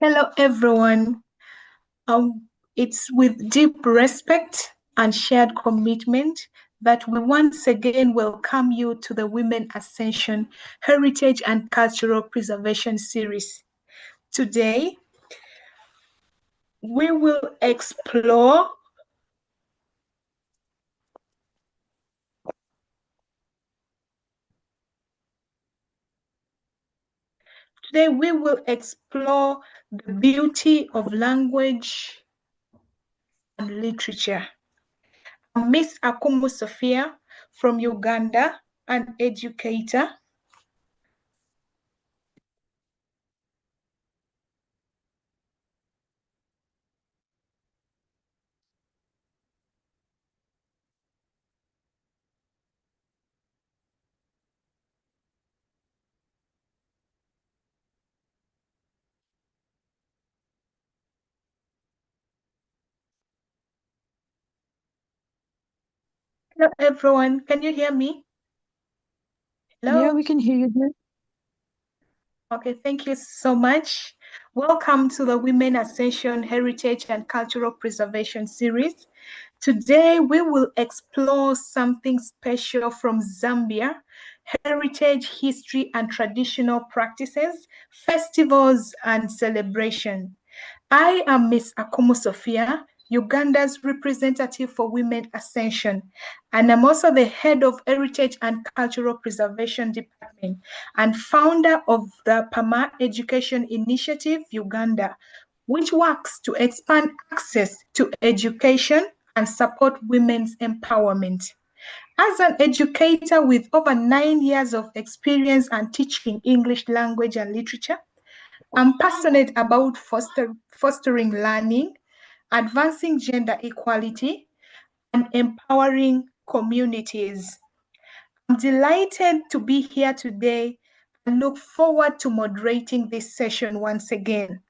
Hello, everyone. It's with deep respect and shared commitment that we once again welcome you to the Women Ascension Heritage and Cultural Preservation series. Today, we will explore the beauty of language and literature. Miss Akumu Sophia from Uganda, an educator. Hello, everyone. Can you hear me? Hello? Yeah, we can hear you there. Okay, thank you so much. Welcome to the Women Ascension Heritage and Cultural Preservation series. Today, we will explore something special from Zambia: heritage, history, and traditional practices, festivals, and celebration. I am Miss Akumu Sophia, Uganda's representative for Women Ascension, and I'm also the head of Heritage and Cultural Preservation Department and founder of the PAMA Education Initiative Uganda, which works to expand access to education and support women's empowerment. As an educator with over 9 years of experience and teaching English language and literature, I'm passionate about fostering learning, advancing gender equality, and empowering communities. I'm delighted to be here today and look forward to moderating this session once again.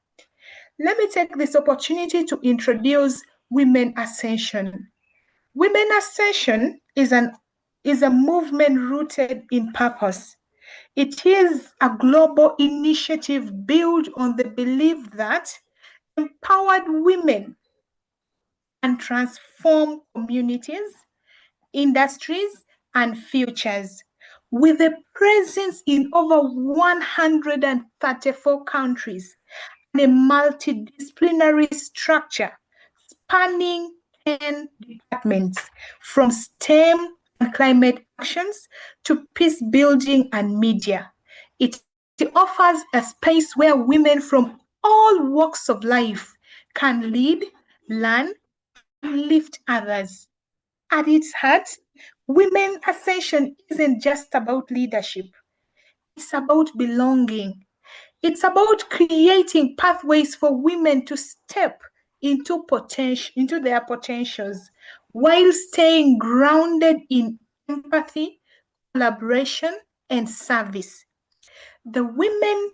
Let me take this opportunity to introduce Women Ascension. Women Ascension is a movement rooted in purpose. It is a global initiative built on the belief that empowered women can transform communities, industries, and futures. With a presence in over 134 countries and a multidisciplinary structure spanning 10 departments, from STEM and climate actions to peace building and media. It offers a space where women from all walks of life can lead, learn, and lift others. At its heart, Women Ascension isn't just about leadership, it's about belonging. It's about creating pathways for women to step into their potentials while staying grounded in empathy, collaboration, and service. The Women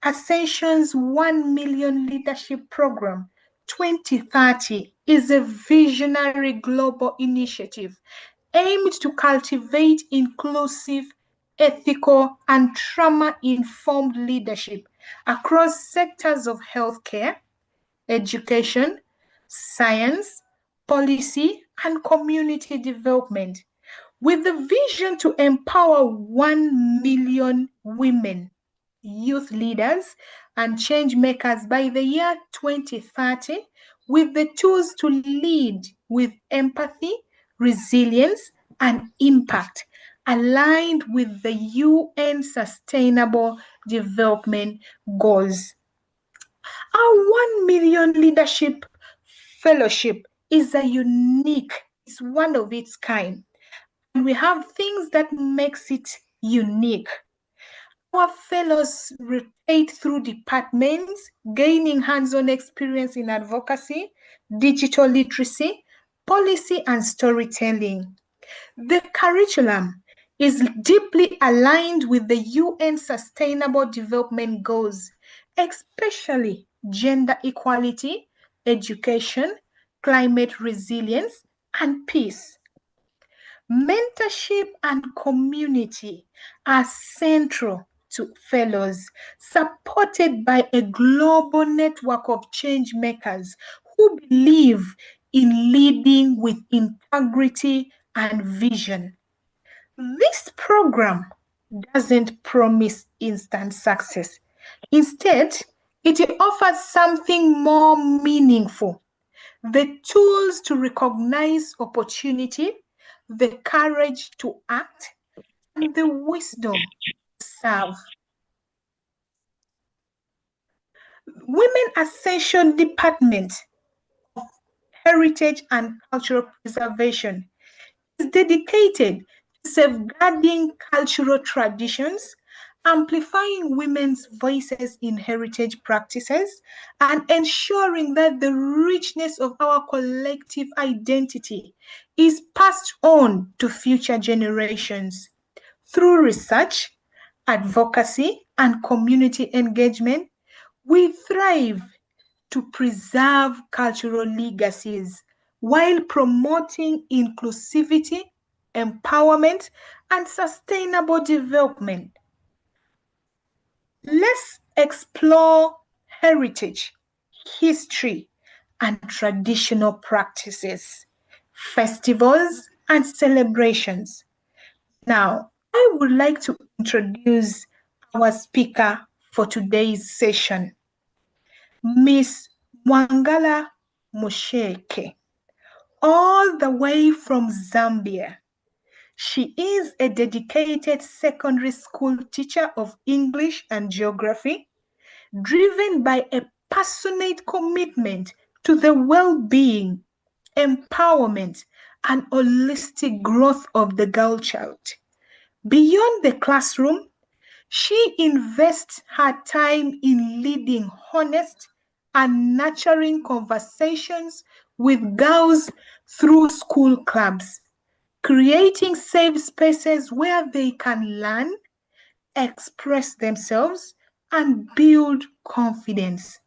Ascension's 1 Million Leadership Program 2030 is a visionary global initiative aimed to cultivate inclusive, ethical, and trauma-informed leadership across sectors of healthcare, education, science, policy, and community development, with the vision to empower 1 million women, youth leaders, and change makers by the year 2030, with the tools to lead with empathy, resilience, and impact, aligned with the UN Sustainable Development Goals. Our 1 Million Leadership Fellowship is it's one of its kind. And we have things that makes it unique. Our fellows rotate through departments, gaining hands-on experience in advocacy, digital literacy, policy, and storytelling. The curriculum is deeply aligned with the UN Sustainable Development Goals, especially gender equality, education, climate resilience, and peace. Mentorship and community are central to fellows, supported by a global network of change makers who believe in leading with integrity and vision. This program doesn't promise instant success. Instead, it offers something more meaningful: the tools to recognize opportunity, the courage to act, and the wisdom to serve. Women Ascension Department of Heritage and Cultural Preservation is dedicated to safeguarding cultural traditions, amplifying women's voices in heritage practices, and ensuring that the richness of our collective identity is passed on to future generations. Through research, advocacy, and community engagement, we thrive to preserve cultural legacies while promoting inclusivity, empowerment, and sustainable development. Let's explore heritage, history, and traditional practices, festivals, and celebrations. Now, I would like to introduce our speaker for today's session, Miss Mwangala Musheke, all the way from Zambia. She is a dedicated secondary school teacher of English and geography, driven by a passionate commitment to the well-being, empowerment, and holistic growth of the girl child. Beyond the classroom, she invests her time in leading honest and nurturing conversations with girls through school clubs, creating safe spaces where they can learn, express themselves, and build confidence.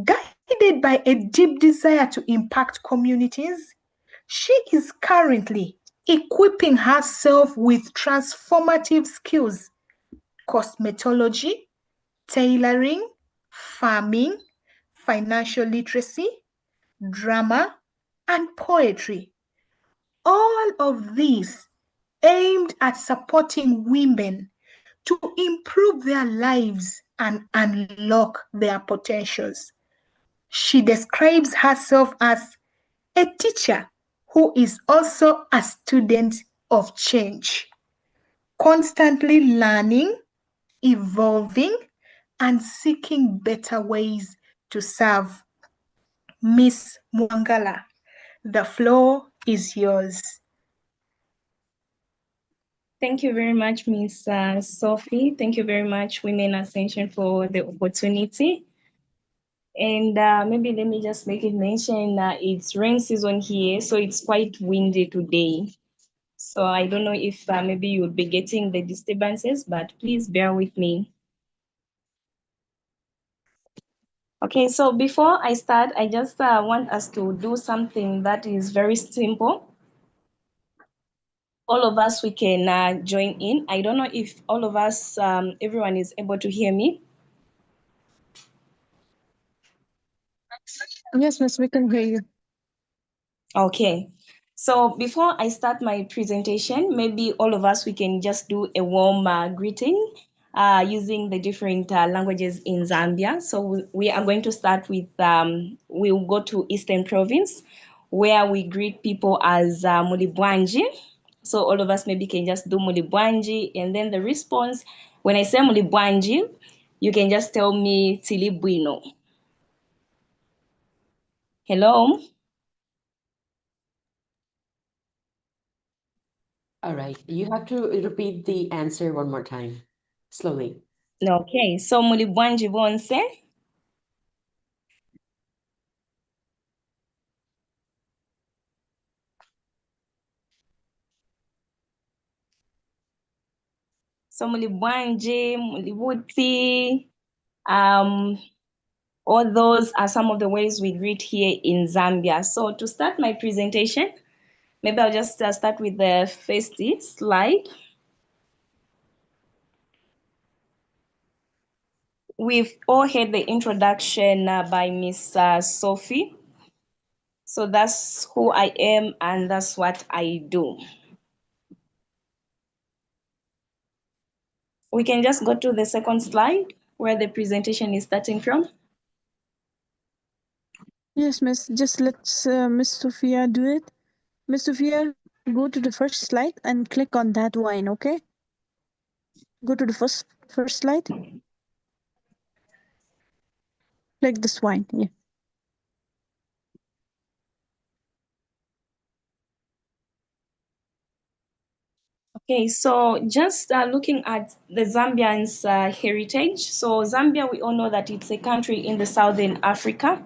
Guided by a deep desire to impact communities, she is currently equipping herself with transformative skills: cosmetology, tailoring, farming, financial literacy, drama, and poetry. All of these aimed at supporting women to improve their lives and unlock their potentials. She describes herself as a teacher who is also a student of change, constantly learning, evolving, and seeking better ways to serve. Miss Mwangala, the floor is yours. Thank you very much, Miss Sophie. Thank you very much, Women Ascension, for the opportunity. And maybe let me just make it mention it's rain season here, so it's quite windy today. So I don't know if maybe you would be getting the disturbances, but please bear with me. Okay, so before I start, I just want us to do something that is very simple. All of us, we can join in. I don't know if all of us, everyone is able to hear me. Yes, miss, we can hear you. Okay, so before I start my presentation, maybe all of us, we can just do a warm greeting using the different languages in Zambia. So we are going to start with, we'll go to Eastern Province, where we greet people as Mulibwanji. So all of us maybe can just do Mulibwanji, and then the response, when I say Mulibwanji, you can just tell me Tilibwino. Hello? All right. You have to repeat the answer one more time, slowly. Okay, so Mulibwanji bonse. So Mulibwanji, Mulibuti, all those are some of the ways we greet here in Zambia. So to start my presentation, maybe I'll just start with the first slide. we've all heard the introduction by Miss Sophie. So that's who I am and that's what I do. We can just go to the second slide where the presentation is starting from. Yes, Miss. Just let's Miss Sophia do it. Miss Sophia, go to the first slide and click on that wine, okay? Go to the first slide. Click this wine. Yeah. Okay, so just looking at the Zambians' heritage. So Zambia, we all know that it's a country in the southern Africa.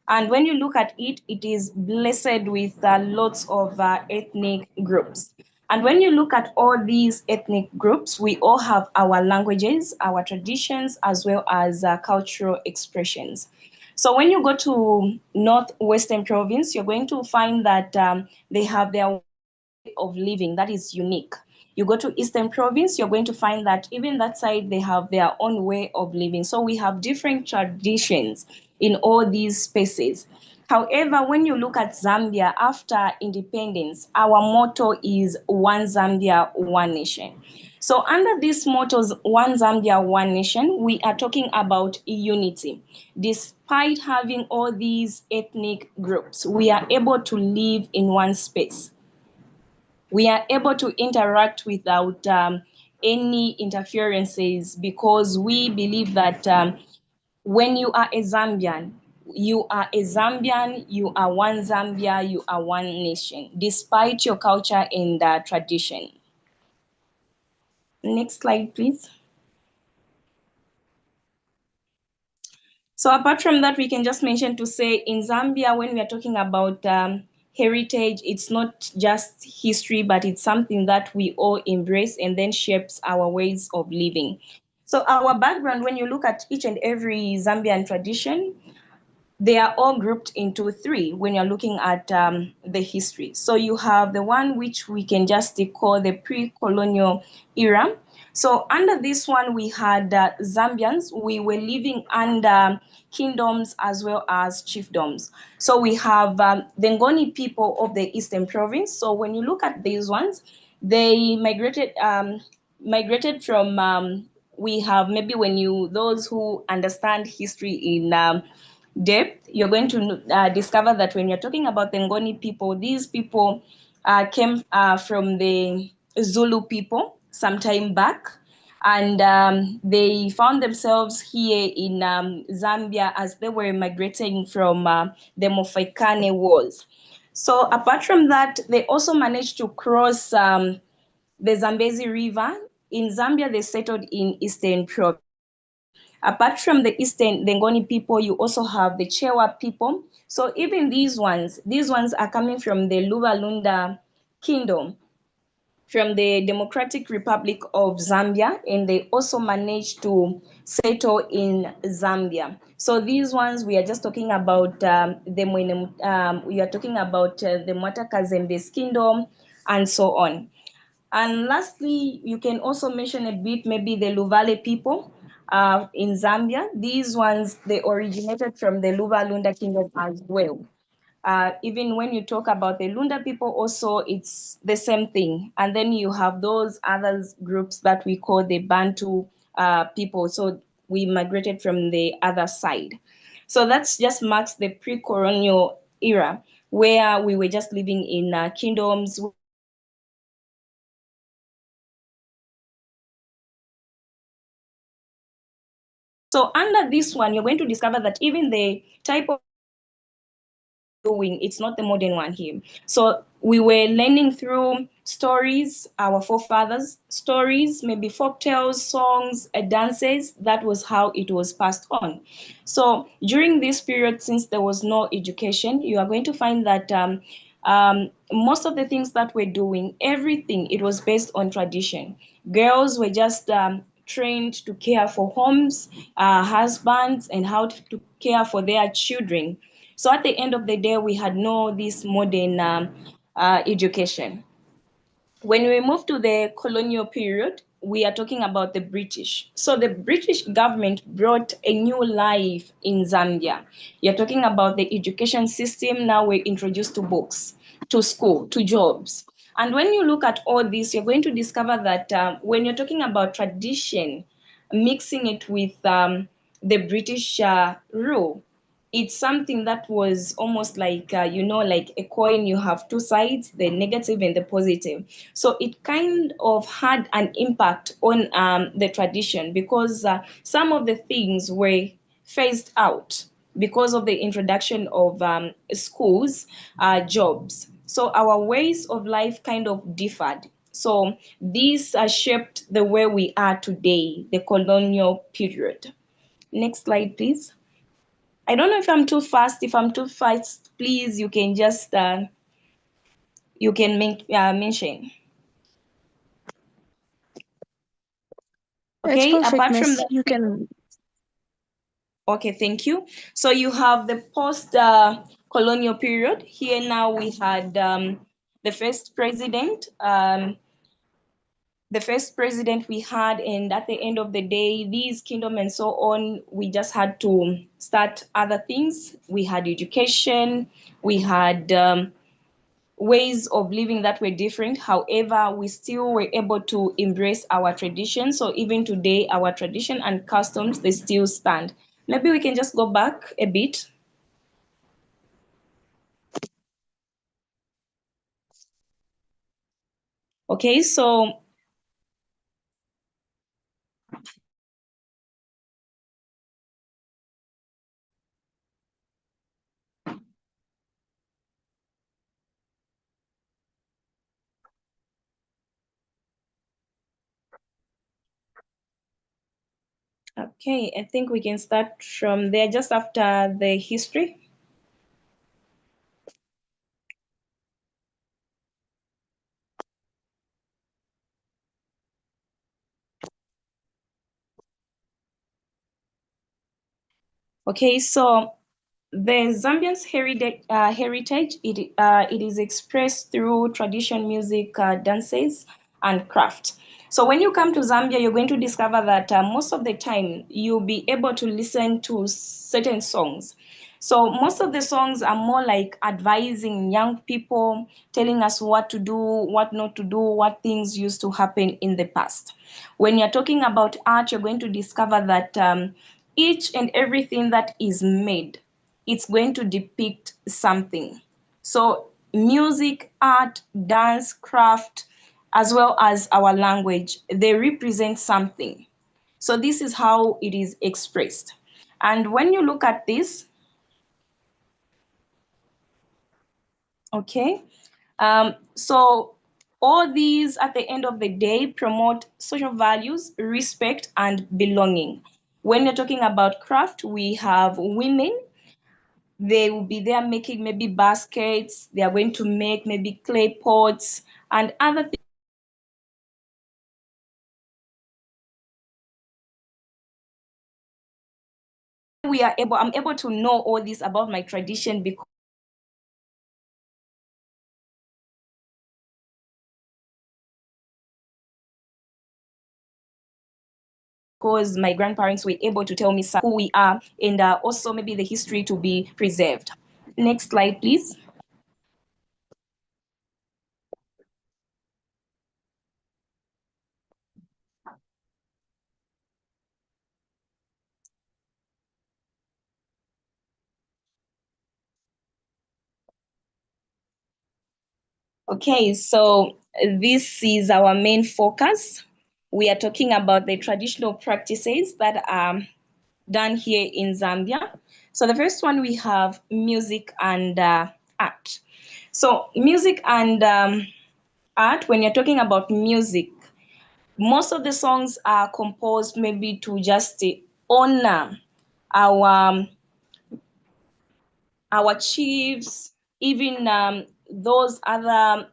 And when you look at it, it is blessed with lots of ethnic groups. And when you look at all these ethnic groups, we all have our languages, our traditions, as well as cultural expressions. So when you go to Northwestern Province, you're going to find that they have their of living that is unique. You go to Eastern Province, you're going to find that even that side, they have their own way of living. So we have different traditions in all these spaces. However, when you look at Zambia after independence, our motto is One Zambia, One Nation. So under this motto, One Zambia, One Nation, we are talking about unity. Despite having all these ethnic groups, we are able to live in one space. We are able to interact without any interferences because we believe that when you are a Zambian, you are a Zambian, you are one Zambia, you are one nation, despite your culture and tradition. Next slide, please. So apart from that, we can just mention to say in Zambia, when we are talking about heritage, it's not just history, but it's something that we all embrace and then shapes our ways of living. So our background, when you look at each and every Zambian tradition, they are all grouped into three when you're looking at the history. So you have the one which we can just call the pre-colonial era. So under this one, we had Zambians. We were living under kingdoms as well as chiefdoms. So we have the Ngoni people of the Eastern Province. So when you look at these ones, they migrated from we have maybe when you those who understand history in depth, you're going to discover that when you're talking about the Ngoni people, these people came from the Zulu people some time back, and they found themselves here in Zambia as they were migrating from the Mofokeng Wars. So apart from that, they also managed to cross the Zambezi River. In Zambia, they settled in Eastern Province. Apart from the Eastern, the Ngoni people, you also have the Chewa people. So even these ones are coming from the Luvalunda Kingdom, from the Democratic Republic of Zambia, and they also managed to settle in Zambia. So these ones, we are just talking about we are talking about the Mwata Kazembe's kingdom and so on. And lastly, you can also mention a bit maybe the Luvale people in Zambia. These ones, they originated from the Luvalunda Kingdom as well. Even when you talk about the Lunda people also, it's the same thing. And then you have those other groups that we call the Bantu people. So we migrated from the other side. So that's just marks the pre-colonial era where we were just living in kingdoms. So under this one, you're going to discover that even the type of doing, it's not the modern one here. So we were learning through stories, our forefathers' stories, maybe folk tales, songs, dances. That was how it was passed on. So during this period, since there was no education, you are going to find that most of the things that we're doing, everything, it was based on tradition. Girls were just trained to care for homes, husbands, and how to care for their children. So at the end of the day, we had no this modern education. When we moved to the colonial period, we are talking about the British. So the British government brought a new life in Zambia. You're talking about the education system. Now we're introduced to books, to school, to jobs. And when you look at all this, you're going to discover that when you're talking about tradition, mixing it with the British rule, it's something that was almost like like a coin. You have two sides, the negative and the positive. So it kind of had an impact on the tradition, because some of the things were phased out because of the introduction of schools, jobs. So our ways of life kind of differed. So these shaped the way we are today, the colonial period. Next slide, please. I don't know if I'm too fast. If I'm too fast, please, you can just mention. It's Okay, perfect, apart from miss. that, You can. okay, thank you. So you have the post colonial period. Here now we had the first president. The first president we had, and at the end of the day, these kingdom and so on, we just had to start other things. We had education, we had ways of living that were different. However, we still were able to embrace our tradition. So even today, our tradition and customs, they still stand. Maybe we can just go back a bit. Okay, so okay, I think we can start from there just after the history. Okay, so the Zambian's heritage, it is expressed through tradition, music, dances, and craft. So when you come to Zambia, you're going to discover that most of the time you'll be able to listen to certain songs. So most of the songs are more like advising young people, telling us what to do, what not to do, what things used to happen in the past. When you're talking about art, you're going to discover that each and everything that is made, it's going to depict something. So music, art, dance, craft, as well as our language, they represent something. So this is how it is expressed. And when you look at this, okay, so all these at the end of the day promote social values, respect, and belonging. When you're talking about craft, we have women. They will be there making maybe baskets. They are going to make maybe clay pots and other things. I'm able to know all this about my tradition because my grandparents were able to tell me who we are, and also maybe the history to be preserved. Next slide, please. Okay, so this is our main focus. We are talking about the traditional practices that are done here in Zambia. So the first one, we have music and art. So music and art, when you're talking about music, most of the songs are composed maybe to just honor our our chiefs, even those other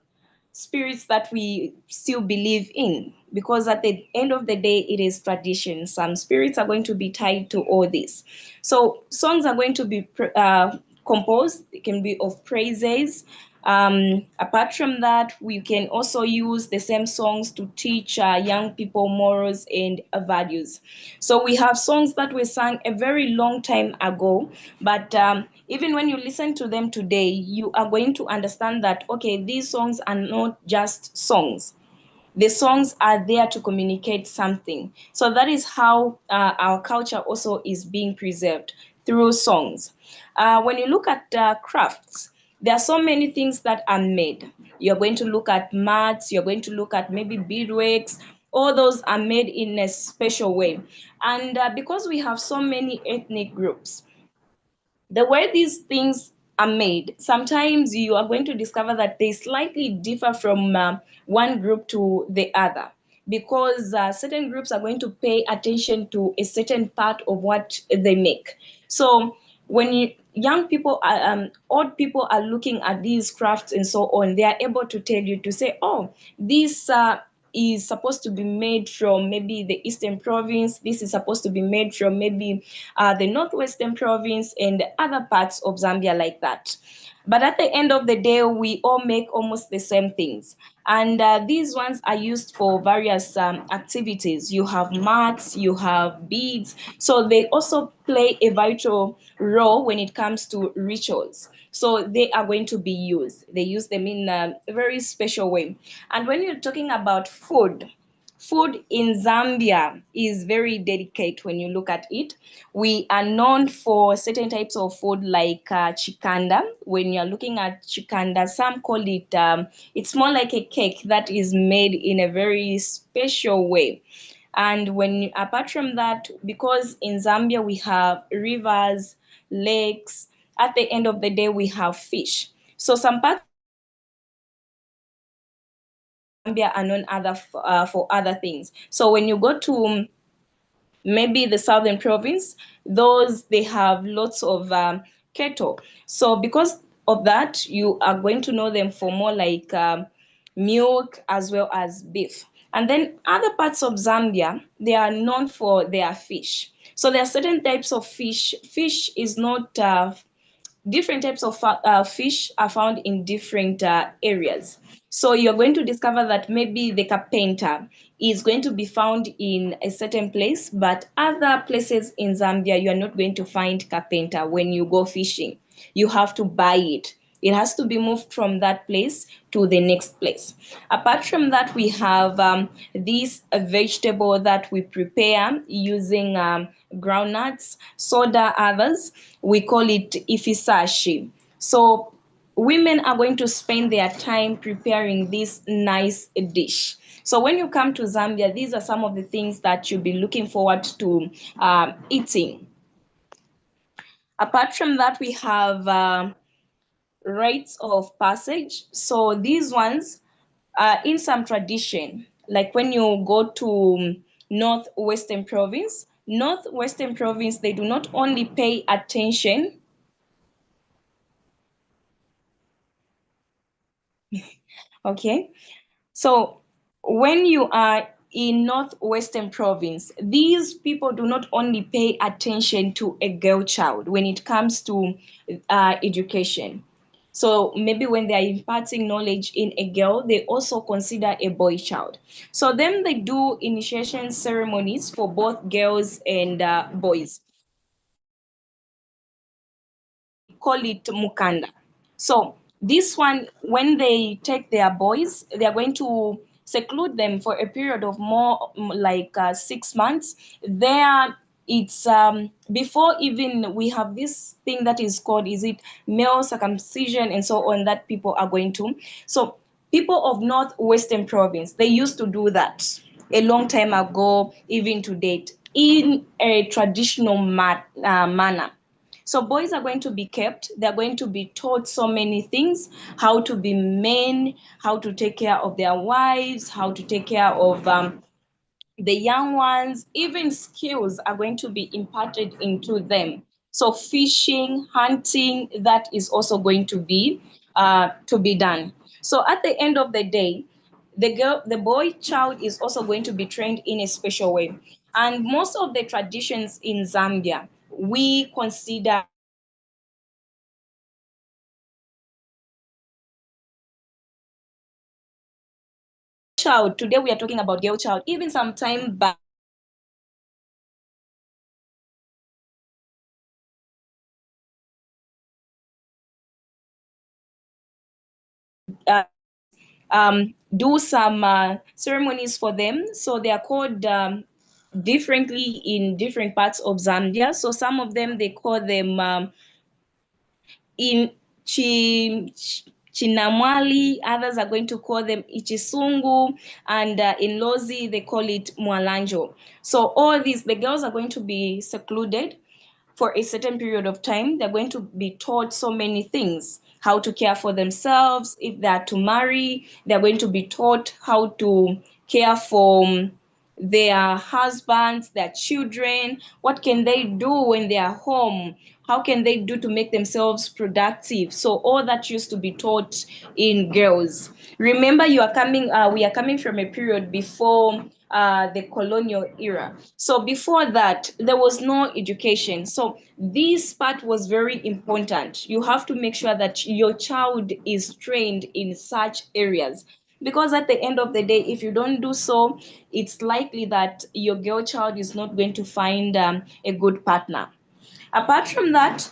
spirits that we still believe in, because at the end of the day, it is tradition. Some spirits are going to be tied to all this. So songs are going to be composed. It can be of praises, Apart from that, we can also use the same songs to teach young people morals and values. So we have songs that were sung a very long time ago, but even when you listen to them today, you are going to understand that, okay, these songs are not just songs. The songs are there to communicate something. So that is how our culture also is being preserved, through songs. When you look at crafts, there are so many things that are made. You're going to look at mats, you're going to look at maybe beadworks. All those are made in a special way. And because we have so many ethnic groups, the way these things are made, sometimes you are going to discover that they slightly differ from one group to the other, because certain groups are going to pay attention to a certain part of what they make. So when young people are, old people are looking at these crafts and so on, they are able to tell you, to say, oh, this is supposed to be made from maybe the Eastern Province. This is supposed to be made from maybe the Northwestern Province and other parts of Zambia like that. But at the end of the day, we all make almost the same things. And these ones are used for various activities. You have mats, you have beads. So they also play a vital role when it comes to rituals. So they are going to be used. They use them in a very special way. And when you're talking about food, food in Zambia is very delicate when you look at it. We are known for certain types of food like chikanda. When you're looking at chikanda, some call it, it's more like a cake that is made in a very special way. And when apart from that, because in Zambia we have rivers, lakes, at the end of the day we have fish. So some parts Zambia are known for other things. So when you go to maybe the southern province, those they have lots of cattle. So because of that, you are going to know them for more like milk as well as beef. And then other parts of Zambia, they are known for their fish. So there are certain types of fish. Fish is not different types of fish are found in different areas. So you're going to discover that maybe the carpenter is going to be found in a certain place, but other places in Zambia, you are not going to find carpenter when you go fishing. You have to buy it. It has to be moved from that place to the next place. Apart from that, we have this vegetable that we prepare using groundnuts, soda, others. We call it ifisashi. So women are going to spend their time preparing this nice dish. So when you come to Zambia, these are some of the things that you'll be looking forward to eating. Apart from that, we have rites of passage. So these ones are in some tradition, like when you go to Northwestern Province, they do not only pay attention. Okay, so when you are in Northwestern Province, these people do not only pay attention to a girl child when it comes to education. So maybe when they are imparting knowledge in a girl, they also consider a boy child. So then they do initiation ceremonies for both girls and boys. Call it mukanda. So this one, when they take their boys, they are going to seclude them for a period of more like 6 months. There, it's before even we have this thing that is called, is it male circumcision and so on, that people are going to. So people of Northwestern Province, they used to do that a long time ago, even to date, in a traditional manner. So boys are going to be kept, they're going to be taught so many things: how to be men, how to take care of their wives, how to take care of the young ones. Even skills are going to be imparted into them. So fishing, hunting, that is also going to be done. So at the end of the day, the boy child is also going to be trained in a special way. And most of the traditions in Zambia, we consider child, today we are talking about girl child. Even some time back, do some ceremonies for them. So they are called differently in different parts of Zambia. So some of them, they call them in Chinamwali, others are going to call them Ichisungu, and in Lozi, they call it Mwalanjo. So all these, the girls are going to be secluded for a certain period of time. They're going to be taught so many things: how to care for themselves. If they're to marry, they're going to be taught how to care for their husbands, their children. What can they do when they are home? How can they do to make themselves productive? So all that used to be taught in girls. Remember, we are coming from a period before the colonial era. So before that, there was no education. So this part was very important. You have to make sure that your child is trained in such areas, because at the end of the day, if you don't do so, it's likely that your girl child is not going to find a good partner. Apart from that,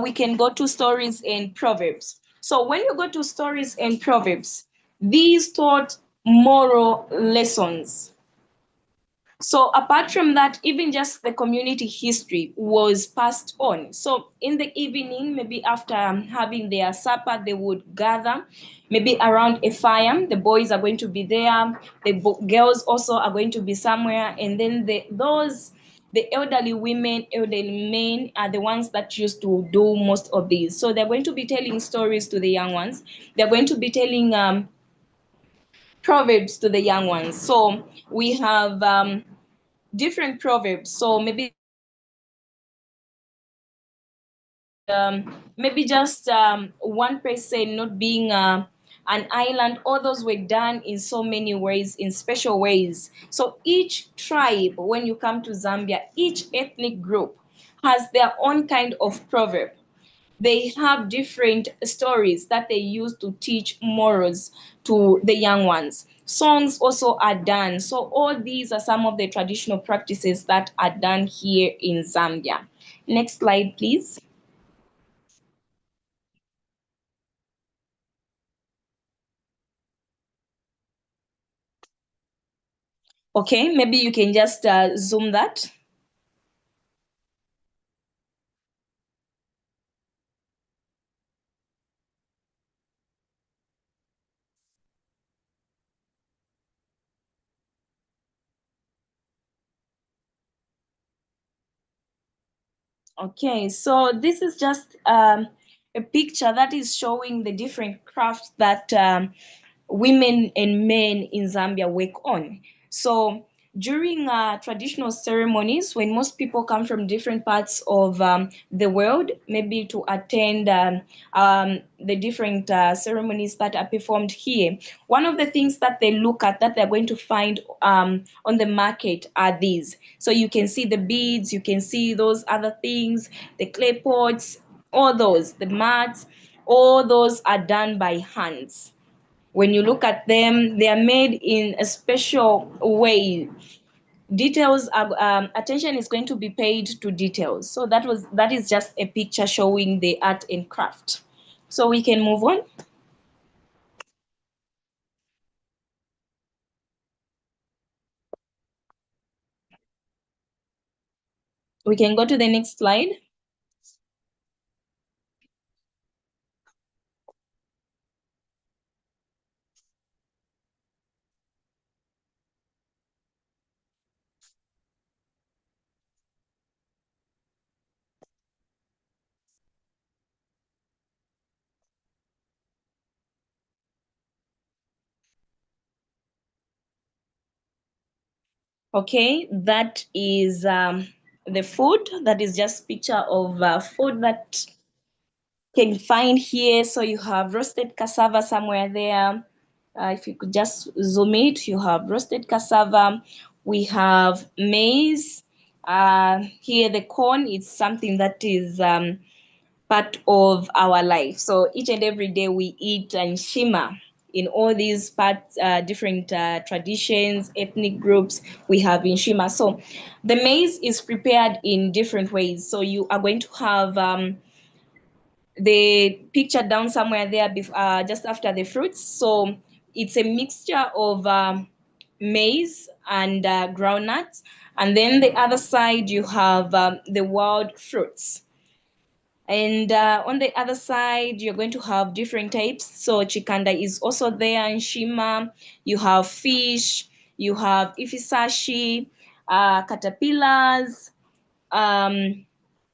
we can go to stories and proverbs. So when you go to stories and proverbs, these taught moral lessons. So apart from that, even just the community history was passed on. So in the evening, maybe after having their supper, they would gather maybe around a fire. The boys are going to be there. The girls also are going to be somewhere. And then the elderly women, elderly men are the ones that used to do most of these. So they're going to be telling stories to the young ones. They're going to be telling proverbs to the young ones. So we have different proverbs. So maybe just one person not being an island. All those were done in so many ways, in special ways. So each tribe, when you come to Zambia, each ethnic group has their own kind of proverb. They have different stories that they use to teach morals to the young ones. Songs also are done. So all these are some of the traditional practices that are done here in Zambia. Next slide, please. Okay, maybe you can just zoom that. Okay, so this is just a picture that is showing the different crafts that women and men in Zambia work on. So during traditional ceremonies, when most people come from different parts of the world, maybe to attend the different ceremonies that are performed here, one of the things that they look at, that they're going to find on the market, are these. So you can see the beads, you can see those other things, the clay pots, all those, the mats, all those are done by hands. When you look at them, they are made in a special way. Details are, attention is going to be paid to details. So that is just a picture showing the art and craft. So we can move on. We can go to the next slide. Okay, that is the food. That is just picture of food that can find here. So you have roasted cassava somewhere there. If you could just zoom it, you have roasted cassava. We have maize. Here the corn is something that is part of our life. So each and every day we eat and shima. in all these parts, different traditions, ethnic groups we have in Shima. So the maize is prepared in different ways. So you are going to have the picture down somewhere there just after the fruits. So it's a mixture of maize and groundnuts. And then the other side, you have the wild fruits. And on the other side, you're going to have different types. So chikanda is also there in Shima. You have fish, you have ifisashi, caterpillars,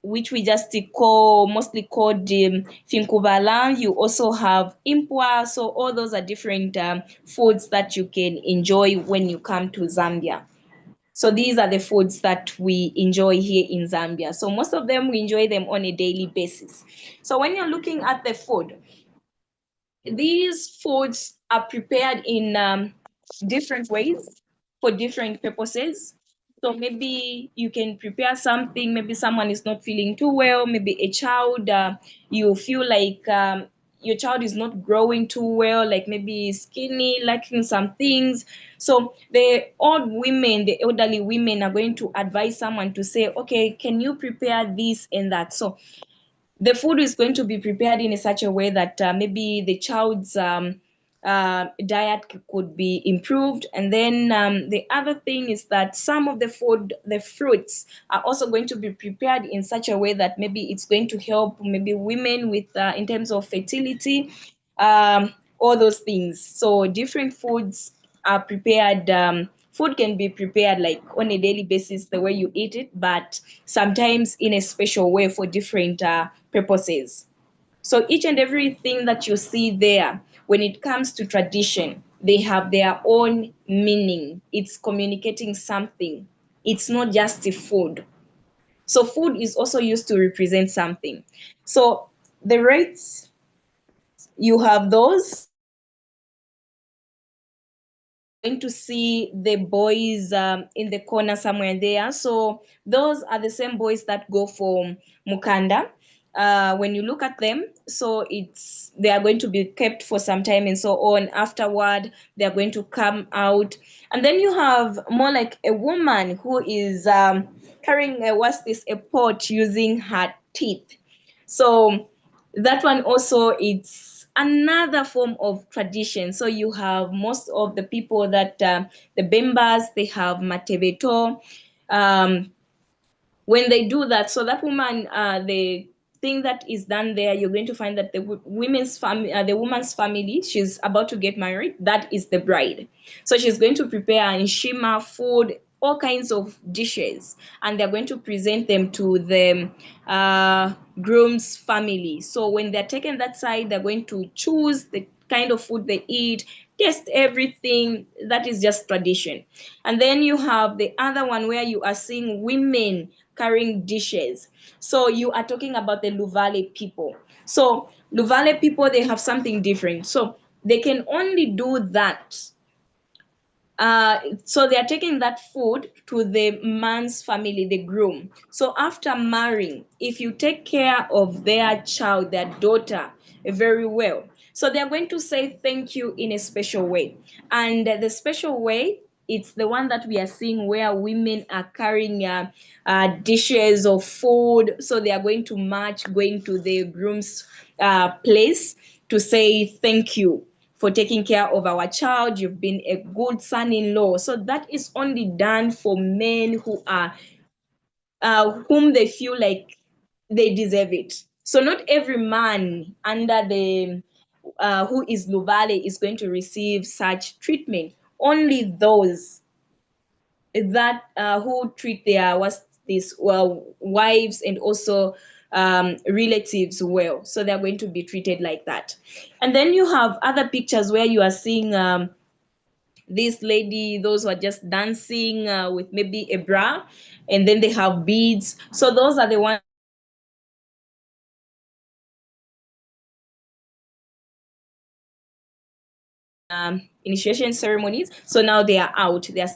which we just mostly called finkubala. You also have impwa. So all those are different foods that you can enjoy when you come to Zambia. So these are the foods that we enjoy here in Zambia. So most of them, we enjoy them on a daily basis. So when you're looking at the food, these foods are prepared in different ways for different purposes. So maybe you can prepare something, maybe someone is not feeling too well, maybe a child, you feel like your child is not growing too well, like maybe skinny, lacking some things. So the old women, the elderly women are going to advise someone to say, okay, can you prepare this and that? So the food is going to be prepared in such a way that maybe the child's diet could be improved. And then the other thing is that some of the food, the fruits, are also going to be prepared in such a way that maybe it's going to help maybe women with in terms of fertility, all those things. So different foods are prepared. Food can be prepared like on a daily basis, the way you eat it, but sometimes in a special way for different purposes. So each and everything that you see there, when it comes to tradition, they have their own meaning. It's communicating something. It's not just the food. So food is also used to represent something. So the rates, you have those. Going to see the boys in the corner somewhere there. So those are the same boys that go for Mukanda. When you look at them, so they are going to be kept for some time and so on. Afterward, they are going to come out. And then you have more like a woman who is carrying a pot using her teeth. So that one also, it's another form of tradition. So you have most of the people that the Bembas, they have matebeto. When they do that, so that woman, the thing that is done there, you're going to find that the woman's family, she's about to get married, that is the bride. So she's going to prepare nshima food, all kinds of dishes, and they're going to present them to the groom's family. So when they're taken that side, they're going to choose the kind of food they eat, taste everything. That is just tradition. And then you have the other one where you are seeing women carrying dishes. So you are talking about the Luvale people. So Luvale people, they have something different. So they can only do that. So they are taking that food to the man's family, the groom. So after marrying, if you take care of their child, their daughter, very well, so they are going to say thank you in a special way. And the special way, it's the one that we are seeing where women are carrying dishes of food. So they are going to march, going to the groom's place to say thank you for taking care of our child. You've been a good son-in-law. So that is only done for men who are whom they feel like they deserve it. So not every man under the who is Luvale is going to receive such treatment. Only those that who treat their wives and also relatives well, so they're going to be treated like that. And then you have other pictures where you are seeing this lady, those who are just dancing with maybe a bra, and then they have beads. So those are the ones initiation ceremonies. So now they are out. They are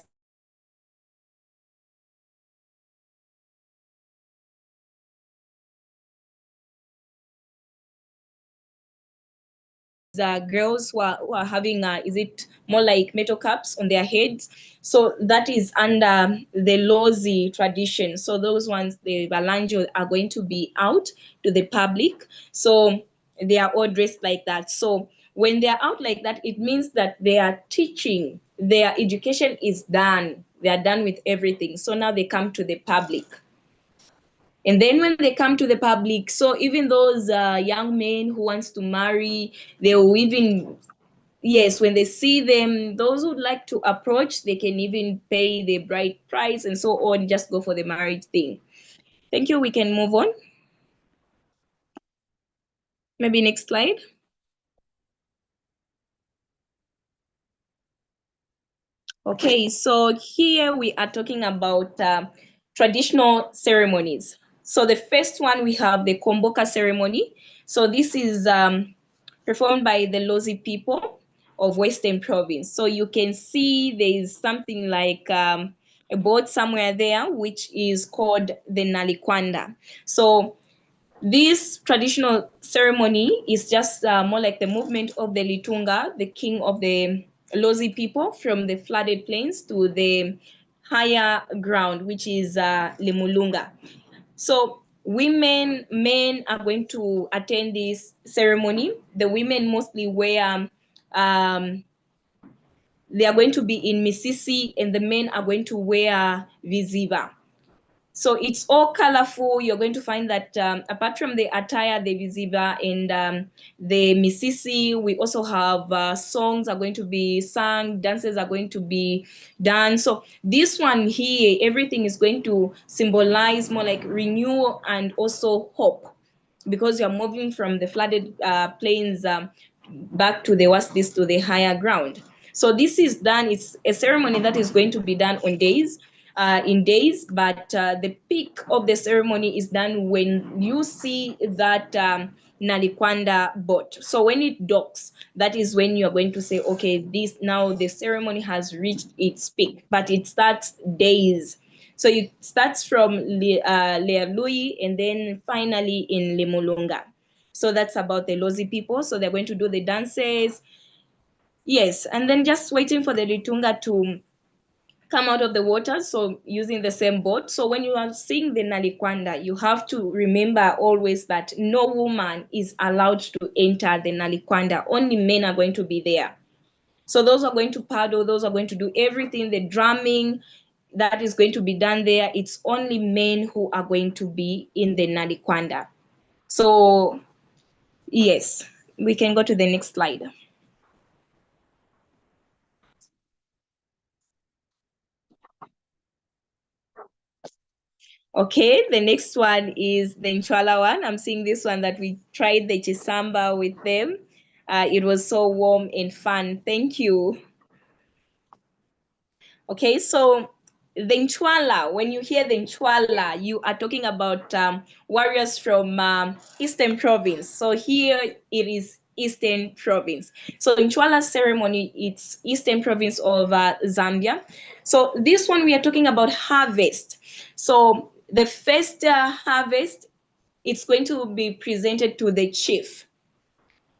girls who are having, is it more like metal caps on their heads? So that is under the Lozi tradition. So those ones, the Balanjo, are going to be out to the public. So they are all dressed like that. So when they are out like that, it means that they are teaching, their education is done. They are done with everything. So now they come to the public. And then when they come to the public, so even those young men who wants to marry, they will even, yes, when they see them, those who would like to approach, they can even pay the bride price and so on, just go for the marriage thing. Thank you. We can move on. Maybe next slide. Okay, so here we are talking about traditional ceremonies. So the first one, we have the Komboka ceremony. So this is performed by the Lozi people of Western Province. So you can see there is something like a board somewhere there, which is called the Nalikwanda. So this traditional ceremony is just more like the movement of the Litunga, the king of the Lozi people, from the flooded plains to the higher ground, which is Limulunga. So women, men are going to attend this ceremony. The women mostly wear, they are going to be in misisi, and the men are going to wear viziva. So it's all colorful. You're going to find that apart from the attire, the viziva, and the misisi, we also have songs are going to be sung, dances are going to be done. So this one here, everything is going to symbolize more like renewal and also hope, because you're moving from the flooded plains back to the what's this to the higher ground. So this is done. It's a ceremony that is going to be done on days, in days, but the peak of the ceremony is done when you see that Nalikwanda boat. So when it docks, that is when you're going to say, okay, this now the ceremony has reached its peak, but it starts days. So it starts from Lealui and then finally in Limulunga. So that's about the Lozi people. So they're going to do the dances. Yes, and then just waiting for the Litunga to come out of the water, so using the same boat. So when you are seeing the Nalikwanda, you have to remember always that no woman is allowed to enter the Nalikwanda. Only men are going to be there. So those are going to paddle, those are going to do everything, the drumming that is going to be done there. It's only men who are going to be in the Nalikwanda. So yes, we can go to the next slide. Okay, the next one is the Nchwala one. I'm seeing this one that we tried the Chisamba with them. It was so warm and fun. Thank you. Okay, so the Nchwala, when you hear the Nchwala, you are talking about warriors from Eastern Province. So here it is Eastern Province. So Nchwala ceremony, it's Eastern Province of Zambia. So this one we are talking about harvest. So the first harvest, it's going to be presented to the chief.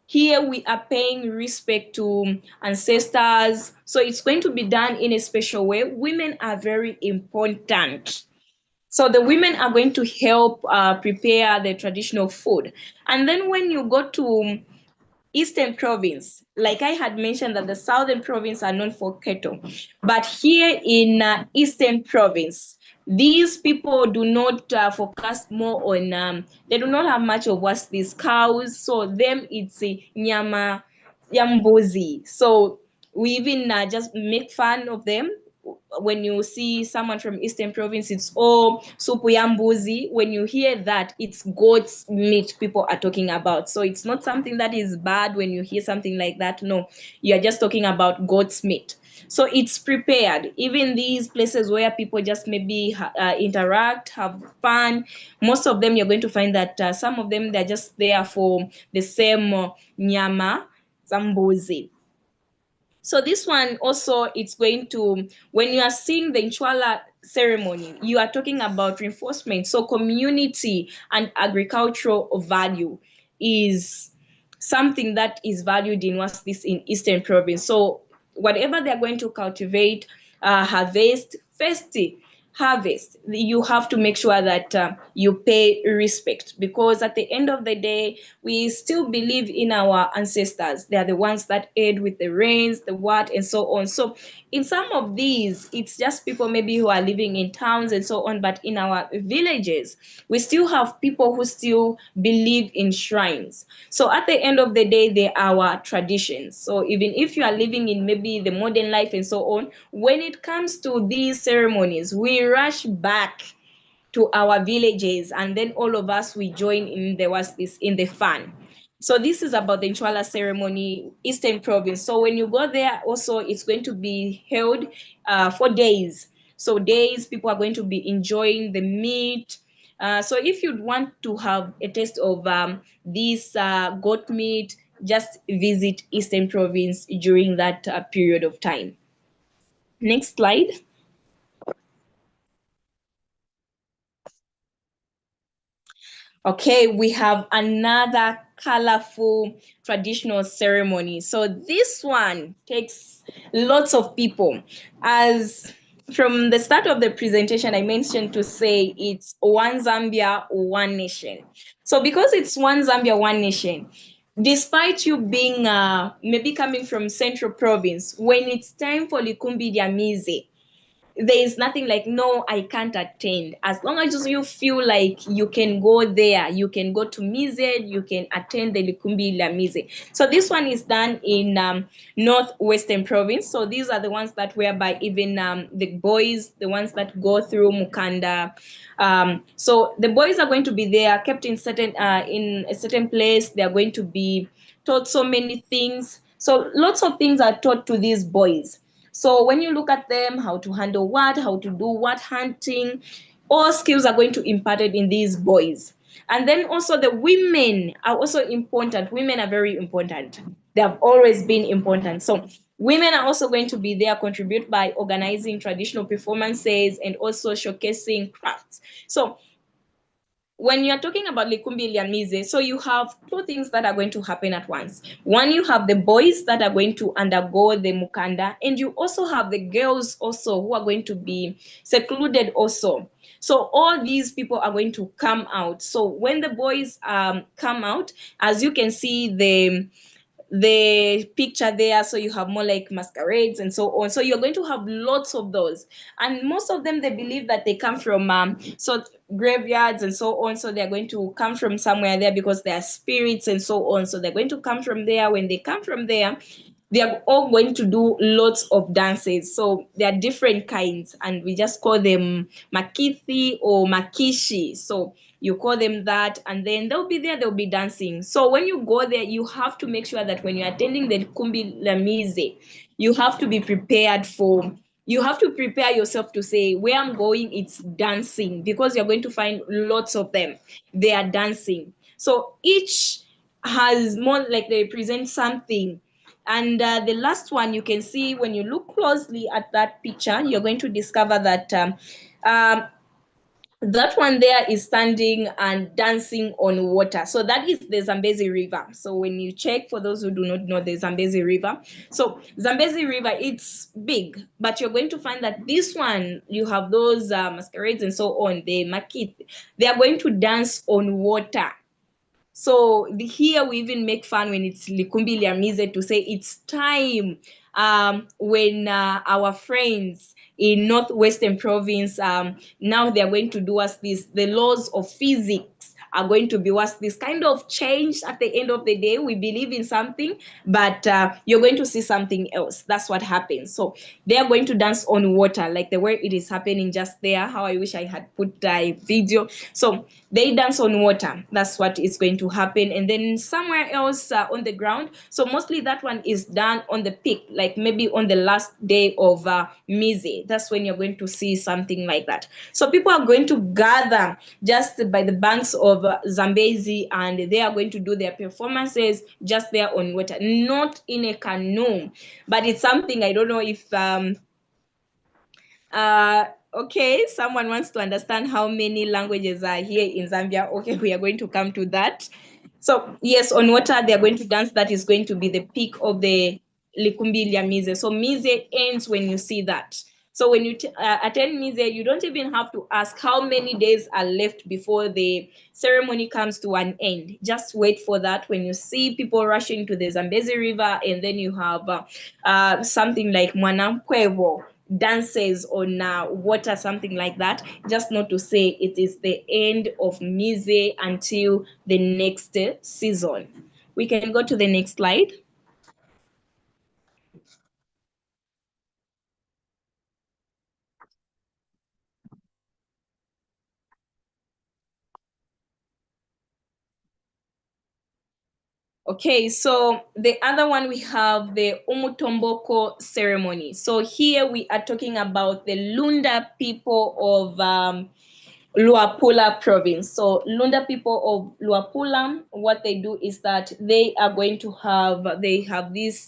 Here we are paying respect to ancestors. So it's going to be done in a special way. Women are very important. So the women are going to help prepare the traditional food. And then when you go to Eastern Province, like I had mentioned that the Southern Province are known for cattle, but here in Eastern Province, these people do not focus more on, they do not have much of what's these cows, so them it's nyama, yambuzi. So we even just make fun of them. When you see someone from Eastern Province, it's all supu yambuzi. When you hear that, it's goat's meat people are talking about. So it's not something that is bad when you hear something like that. No, you're just talking about goat's meat. So it's prepared. Even these places where people just maybe interact, have fun, most of them you're going to find that some of them, they're just there for the same nyama, zambuzi. So this one also, it's going to, when you are seeing the Nchwala ceremony, you are talking about reinforcement. So community and agricultural value is something that is valued in what's this in Eastern Province. So whatever they're going to cultivate, harvest, harvest, you have to make sure that you pay respect, because at the end of the day, we still believe in our ancestors. They are the ones that aid with the rains, the what, and so on. So in some of these, it's just people maybe who are living in towns and so on, but in our villages, we still have people who still believe in shrines. So at the end of the day, they are our traditions. So even if you are living in maybe the modern life and so on, when it comes to these ceremonies, we rush back to our villages, and then all of us, we join in the fun. So this is about the Nchwala ceremony, Eastern Province. So when you go there, also it's going to be held for days. So days, people are going to be enjoying the meat. So if you want to have a taste of this goat meat, just visit Eastern Province during that period of time. Next slide. Okay, we have another colorful traditional ceremony. So this one takes lots of people. As from the start of the presentation, I mentioned to say it's one Zambia, one nation. So because it's one Zambia, one nation, despite you being maybe coming from Central Province, when it's time for Likumbi Diamize, there is nothing like, no, I can't attend. As long as you feel like you can go there, you can go to Mize, you can attend the Likumbi la Mize. So this one is done in Northwestern Province. So these are the ones that whereby even the boys, the ones that go through Mukanda. So the boys are going to be there, kept in a certain place. They are going to be taught so many things. So lots of things are taught to these boys. So when you look at them, how to handle what, how to do what, hunting, all skills are going to be imparted in these boys. And then also the women are also important. Women are very important. They have always been important. So women are also going to be there, contribute by organizing traditional performances and also showcasing crafts. So when you're talking about Likumbi Liamize, so you have two things that are going to happen at once. One, you have the boys that are going to undergo the Mukanda, and you also have the girls also who are going to be secluded also. So all these people are going to come out. So when the boys come out, as you can see, the picture there, so you have more like masquerades and so on. So you're going to have lots of those, and most of them, they believe that they come from so graveyards and so on. So they're going to come from somewhere there because they are spirits and so on. So they're going to come from there. When they come from there, they are all going to do lots of dances. So there are different kinds, and we just call them makithi or makishi. So you call them that, and then they'll be there, they'll be dancing. So when you go there, you have to make sure that when you're attending the Kumbi Lamize, you have to be prepared for, you have to prepare yourself to say, where I'm going, it's dancing, because you're going to find lots of them. They are dancing. So each has more like they present something. And the last one, you can see when you look closely at that picture, you're going to discover that that one there is standing and dancing on water. So that is the Zambezi River. So when you check, for those who do not know the Zambezi River, so Zambezi River, it's big, but you're going to find that this one, you have those masquerades and so on, the makit, they are going to dance on water. So here we even make fun when it's Likumbi Liamize to say it's time when our friends in Northwestern Province, now they're going to do us this, the laws of physics are going to be what's this kind of change at the end of the day. We believe in something, but you're going to see something else. That's what happens. So they are going to dance on water, like the way it is happening just there. How I wish I had put a video. So they dance on water. That's what is going to happen. And then somewhere else on the ground. So mostly that one is done on the peak, like maybe on the last day of Mize. That's when you're going to see something like that. So people are going to gather just by the banks of Zambezi, and they are going to do their performances just there on water, not in a canoe, but it's something, I don't know if okay, someone wants to understand how many languages are here in Zambia. Okay, we are going to come to that. So yes, on water, they're going to dance. That is going to be the peak of the Likumbilia Mise. So Mise ends when you see that. So when you attend Mise, you don't even have to ask how many days are left before the ceremony comes to an end. Just wait for that. When you see people rushing to the Zambezi River, and then you have something like Mwanamkwevo dances on water, something like that, just not to say it is the end of Mise until the next season. We can go to the next slide. Okay, so the other one, we have the Umutomboko ceremony. So here we are talking about the Lunda people of Luapula province. So Lunda people of Luapula, what they do is that they are going to have this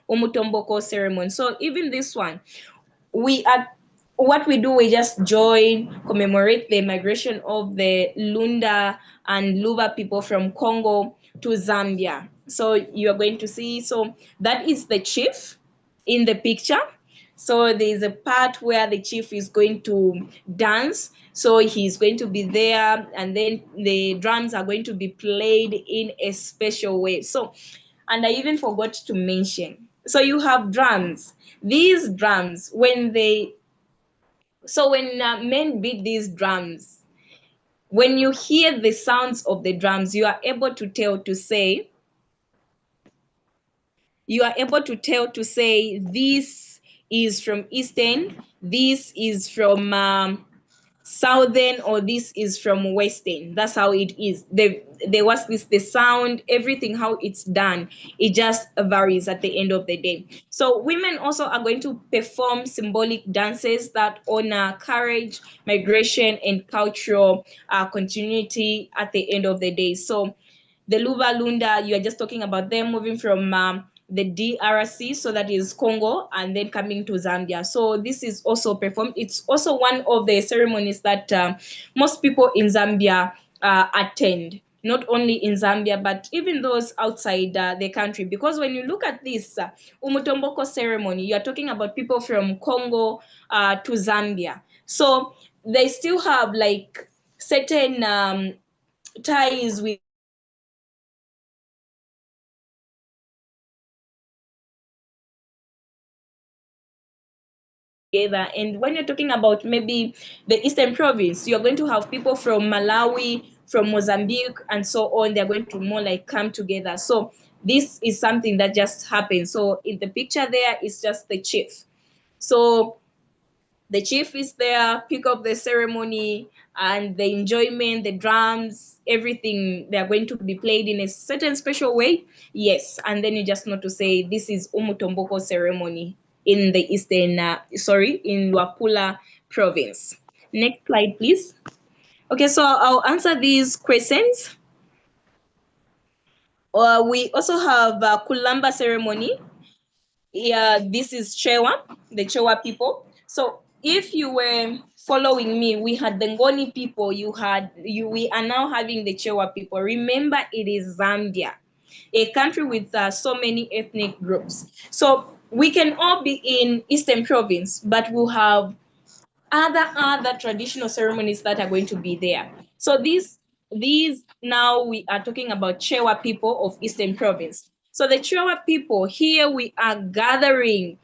Umutomboko ceremony. So even this one, what we do, we just join, commemorate the migration of the Lunda and Luba people from Congo to Zambia. So you are going to see, so that is the chief in the picture. So there's a part where the chief is going to dance. So he's going to be there, and then the drums are going to be played in a special way. So, and I even forgot to mention, so you have drums. These drums, when men beat these drums, when you hear the sounds of the drums, you are able to tell to say this is from Eastern, this is from Southern, or this is from Western. That's how it is. There was the sound, everything, how it's done, it just varies at the end of the day. So women also are going to perform symbolic dances that honor courage, migration, and cultural continuity at the end of the day. So the Luba Lunda, you are just talking about them moving from the DRC, so that is Congo, and then coming to Zambia. So this is also performed. It's also one of the ceremonies that most people in Zambia attend. Not only in Zambia, but even those outside the country. Because when you look at this Umutomboko ceremony, you are talking about people from Congo to Zambia. So they still have like certain ties with together. And when you're talking about maybe the Eastern province, you're going to have people from Malawi, from Mozambique, and so on. They're going to more like come together. So this is something that just happens. So in the picture there is just the chief. So the chief is there, pick up the ceremony, and the enjoyment, the drums, everything, they're going to be played in a certain special way. Yes, and then you just know to say this is Umutomboko ceremony in the Eastern, in Luapula province. Next slide, please. Okay, so I'll answer these questions. We also have Kulamba ceremony. Yeah, this is Chewa, the Chewa people. So if you were following me, we had the Ngoni people, we are now having the Chewa people. Remember, it is Zambia, a country with so many ethnic groups. So we can all be in Eastern Province, but we'll have other traditional ceremonies that are going to be there. So these now we are talking about Chewa people of Eastern Province. So the Chewa people, here we are gathering.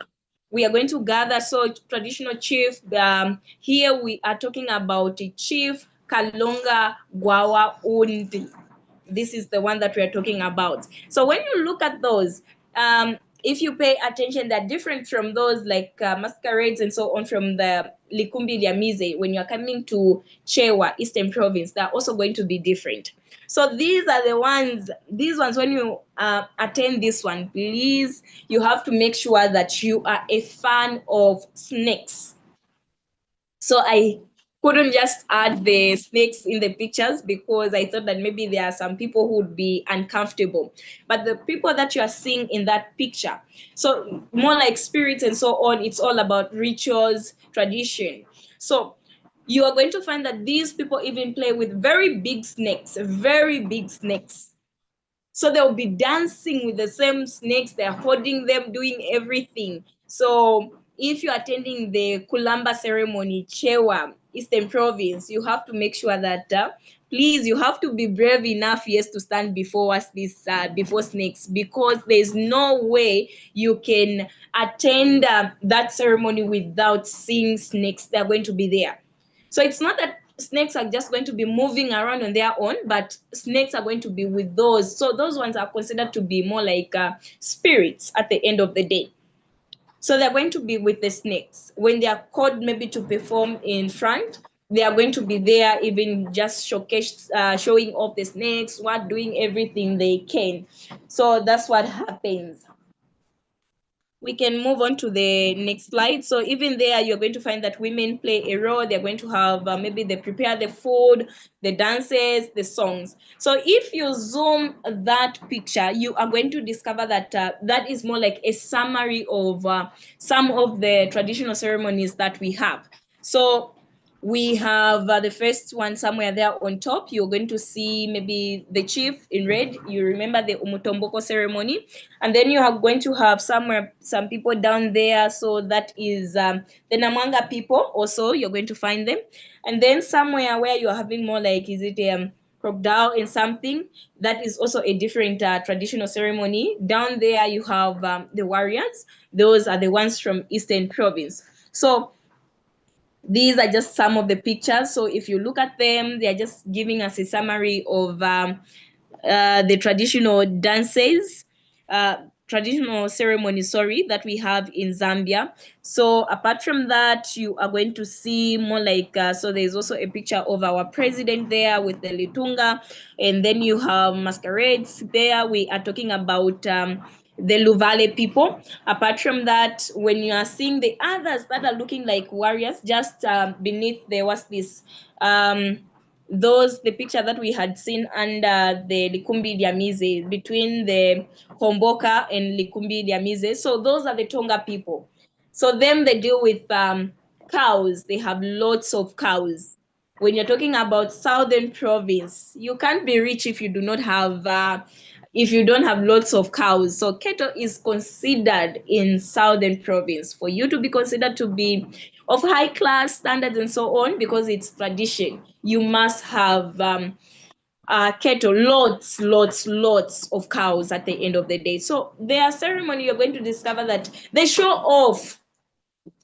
We are going to gather. So traditional chief, here we are talking about Chief Kalonga Gwawa Undi. This is the one that we are talking about. So when you look at those, if you pay attention, they're different from those like masquerades and so on from the Likumbi Liamize. When you're coming to Chewa, Eastern Province, they're also going to be different. So these are the ones, when you attend this one, please, you have to make sure that you are a fan of snakes. So I couldn't just add the snakes in the pictures because I thought that maybe there are some people who would be uncomfortable. But the people that you are seeing in that picture, so more like spirits and so on, it's all about rituals, tradition. So you are going to find that these people even play with very big snakes, very big snakes. So they'll be dancing with the same snakes, they're holding them, doing everything. So if you're attending the Kulamba ceremony, Chewa, Eastern Province, you have to make sure that please, you have to be brave enough, yes, to stand before us, this before snakes, because there's no way you can attend that ceremony without seeing snakes. They're going to be there. So it's not that snakes are just going to be moving around on their own, but snakes are going to be with those. So those ones are considered to be more like spirits at the end of the day. So they're going to be with the snakes. When they are called maybe to perform in front, they are going to be there, even just showing off the snakes, what doing everything they can. So that's what happens. We can move on to the next slide. So even there, you're going to find that women play a role. They're going to have maybe they prepare the food, the dances, the songs. So if you zoom that picture, you are going to discover that that is more like a summary of some of the traditional ceremonies that we have. So we have the first one somewhere there on top. You're going to see maybe the chief in red. You remember the Umutomboko ceremony. And then you are going to have somewhere some people down there. So that is the Namwanga people also. You're going to find them. And then somewhere where you're having more like, is it crocodile and something, that is also a different traditional ceremony. Down there you have the warriors. Those are the ones from Eastern Province. So these are just some of the pictures. So if you look at them, they are just giving us a summary of the traditional dances, traditional ceremonies, that we have in Zambia. So apart from that, you are going to see more like, so there's also a picture of our president there with the Litunga, and then you have masquerades there. We are talking about the Luvale people. Apart from that, when you are seeing the others that are looking like warriors, just beneath there was this the picture that we had seen under the Likumbi Diamize, between the Homboka and Likumbi Diamize. So those are the Tonga people. So them, they deal with cows. They have lots of cows. When you're talking about Southern Province, you can't be rich if you do not have if you don't have lots of cows. So cattle is considered in Southern Province. For you to be considered to be of high class standards and so on, because it's tradition, you must have cattle, lots of cows at the end of the day. So their ceremony, you're going to discover that they show off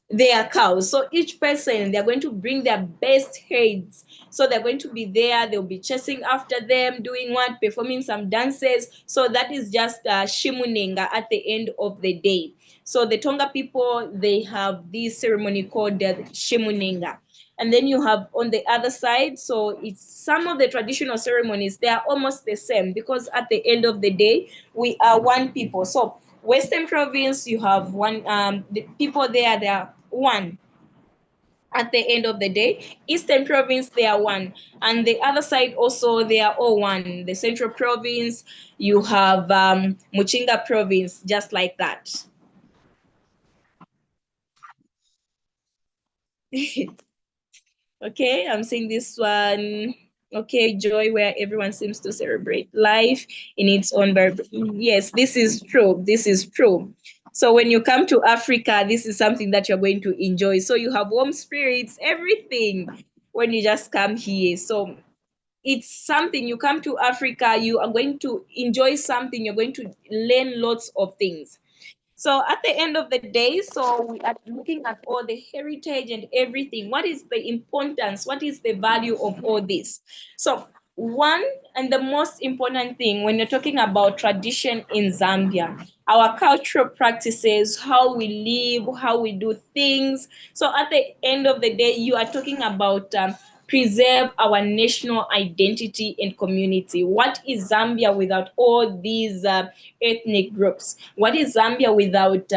their cows. So each person, they're going to bring their best heads. So they're going to be there, they'll be chasing after them, doing what, performing some dances. So that is just shimunenga at the end of the day. So the Tonga people, they have this ceremony called shimunenga. And then you have on the other side, so it's some of the traditional ceremonies, they are almost the same, because at the end of the day, we are one people. So Western Province, you have one, the people there, they are one at the end of the day. Eastern Province, they are one. And the other side also, they are all one. The Central Province, you have Muchinga Province, just like that. Okay, I'm seeing this one. Okay, joy where everyone seems to celebrate life in its own yes, this is true. This is true. So when you come to Africa, this is something that you're going to enjoy. So you have warm spirits, everything when you just come here. So it's something, you come to Africa, you are going to enjoy something, you're going to learn lots of things. So at the end of the day, so we are looking at all the heritage and everything. What is the importance? What is the value of all this? So one and the most important thing when you're talking about tradition in Zambia, our cultural practices, how we live, how we do things. So at the end of the day, you are talking about preserve our national identity and community. What is Zambia without all these ethnic groups? What is Zambia without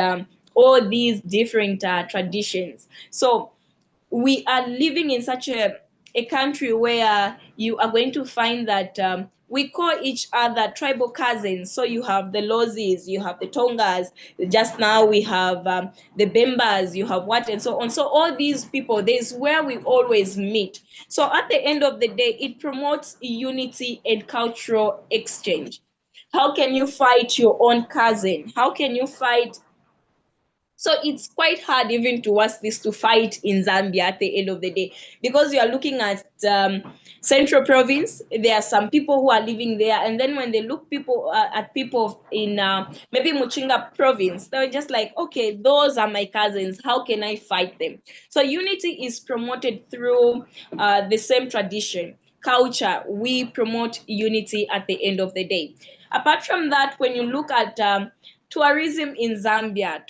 all these different traditions? So we are living in such a country where you are going to find that we call each other tribal cousins. So you have the Lozis, you have the Tongas, just now we have the Bembas, you have what, and so on. So all these people, there's where we always meet. So at the end of the day, it promotes unity and cultural exchange. How can you fight your own cousin? How can you fight? So it's quite hard even towards this to fight in Zambia at the end of the day, because you are looking at Central Province. There are some people who are living there, and then when they look people at people in maybe Muchinga Province, they're just like, okay, those are my cousins. How can I fight them? So unity is promoted through the same tradition, culture. We promote unity at the end of the day. Apart from that, when you look at tourism in Zambia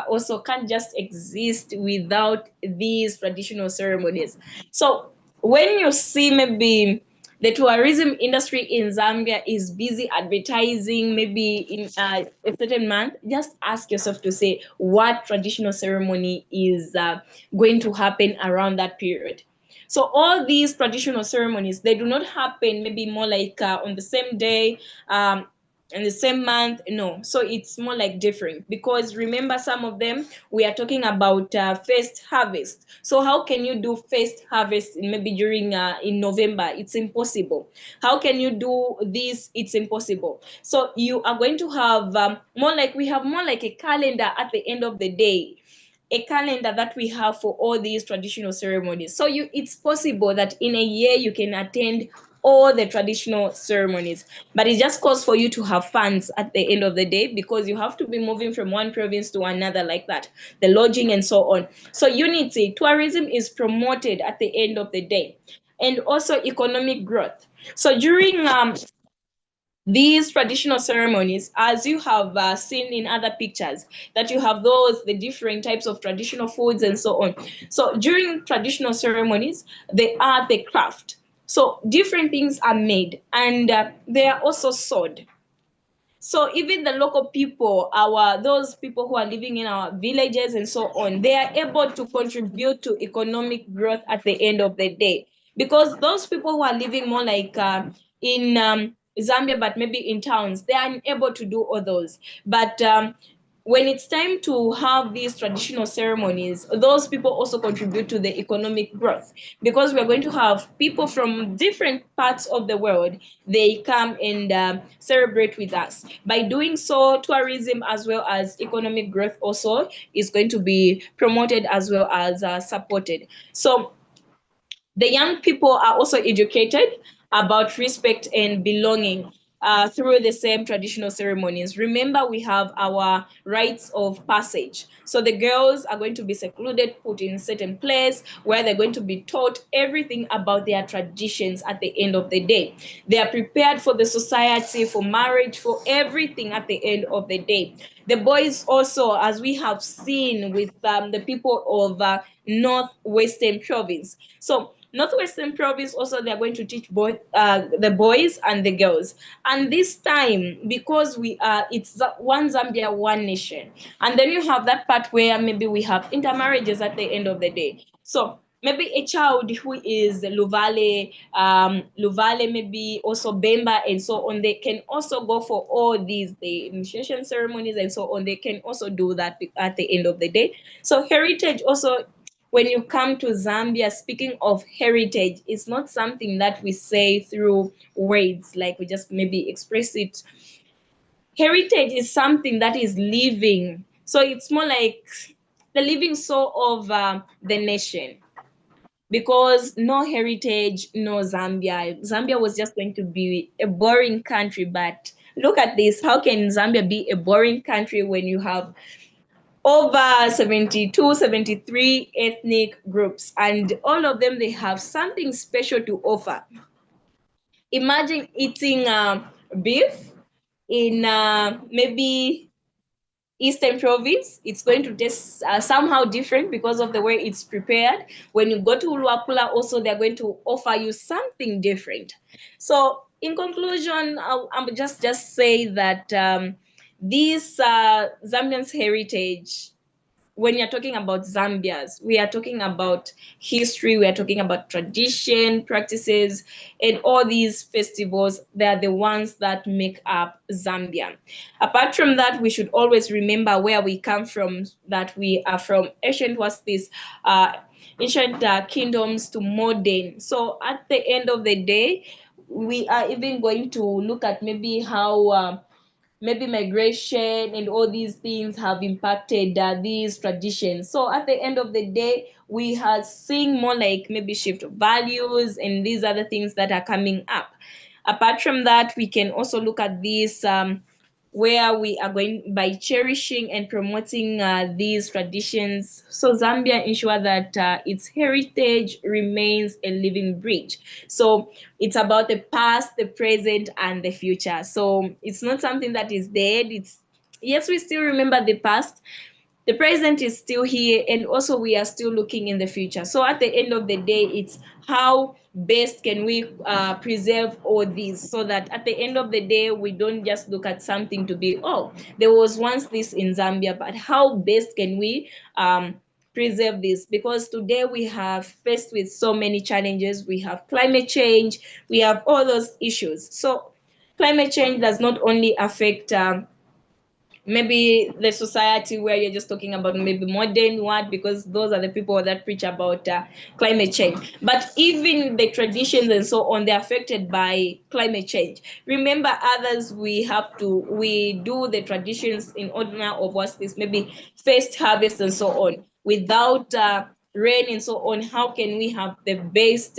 also can't just exist without these traditional ceremonies. So when you see maybe the tourism industry in Zambia is busy advertising maybe in a certain month, just ask yourself to say what traditional ceremony is going to happen around that period. So all these traditional ceremonies, they do not happen maybe more like on the same day, in the same month. No, so it's more like different, because remember, some of them we are talking about first harvest. So how can you do first harvest maybe during in November? It's impossible. How can you do this? It's impossible. So you are going to have more like, we have more like a calendar at the end of the day, a calendar that we have for all these traditional ceremonies. So it's possible that in a year you can attend all the traditional ceremonies, but it just calls for you to have funds at the end of the day, because you have to be moving from one province to another like that, the lodging and so on. So unity, tourism is promoted at the end of the day, and also economic growth. So during these traditional ceremonies, as you have seen in other pictures, that you have the different types of traditional foods and so on. So during traditional ceremonies, they are the craft. So different things are made, and they are also sold. So even the local people, those people who are living in our villages and so on, they are able to contribute to economic growth at the end of the day, because those people who are living more like in Zambia, but maybe in towns, they are unable to do all those. But when it's time to have these traditional ceremonies, those people also contribute to the economic growth, because we're going to have people from different parts of the world. They come and celebrate with us. By doing so, tourism as well as economic growth also is going to be promoted as well as supported. So the young people are also educated about respect and belonging through the same traditional ceremonies. Remember, we have our rites of passage. So the girls are going to be secluded, put in a certain place where they're going to be taught everything about their traditions at the end of the day. They are prepared for the society, for marriage, for everything at the end of the day. The boys also, as we have seen with the people of Northwestern Province. So Northwestern Province also, they are going to teach both the boys and the girls. And this time, because it's one Zambia, one nation. And then you have that part where maybe we have intermarriages at the end of the day. So maybe a child who is Luvale, maybe also Bemba and so on, they can also go for all these, the initiation ceremonies and so on. They can also do that at the end of the day. So heritage also, when you come to Zambia, speaking of heritage, it's not something that we say through words, like we just maybe express it. Heritage is something that is living. So it's more like the living soul of the nation. Because no heritage, no Zambia. Zambia was just going to be a boring country. But look at this. How can Zambia be a boring country when you have over 72, 73 ethnic groups, and all of them, they have something special to offer? Imagine eating beef in maybe Eastern Province. It's going to taste somehow different because of the way it's prepared. When you go to Luapula, also they're going to offer you something different. So in conclusion, I'm just say that this Zambian's heritage, when you're talking about Zambia's, we are talking about history, we are talking about tradition, practices, and all these festivals. They are the ones that make up Zambia. Apart from that, we should always remember where we come from, that we are from ancient, what's this? Ancient kingdoms to modern. So at the end of the day, we are even going to look at maybe how maybe migration and all these things have impacted these traditions. So at the end of the day, we are seeing more like maybe shift of values and these other things that are coming up. Apart from that, we can also look at this where we are going by cherishing and promoting these traditions. So Zambia ensure that its heritage remains a living bridge. So it's about the past, the present, and the future. So it's not something that is dead. It's yes, we still remember the past, the present is still here, and also we are still looking in the future. So at the end of the day, it's how best can we preserve all these, so that at the end of the day we don't just look at something to be, oh, there was once this in Zambia, but how best can we preserve this? Because today we have faced with so many challenges. We have climate change, we have all those issues. So climate change does not only affect maybe the society where you're just talking about maybe modern what, because those are the people that preach about climate change, but even the traditions and so on, they're affected by climate change. Remember, others, we do the traditions in honor of what's this, maybe first harvest and so on. Without rain and so on, how can we have the best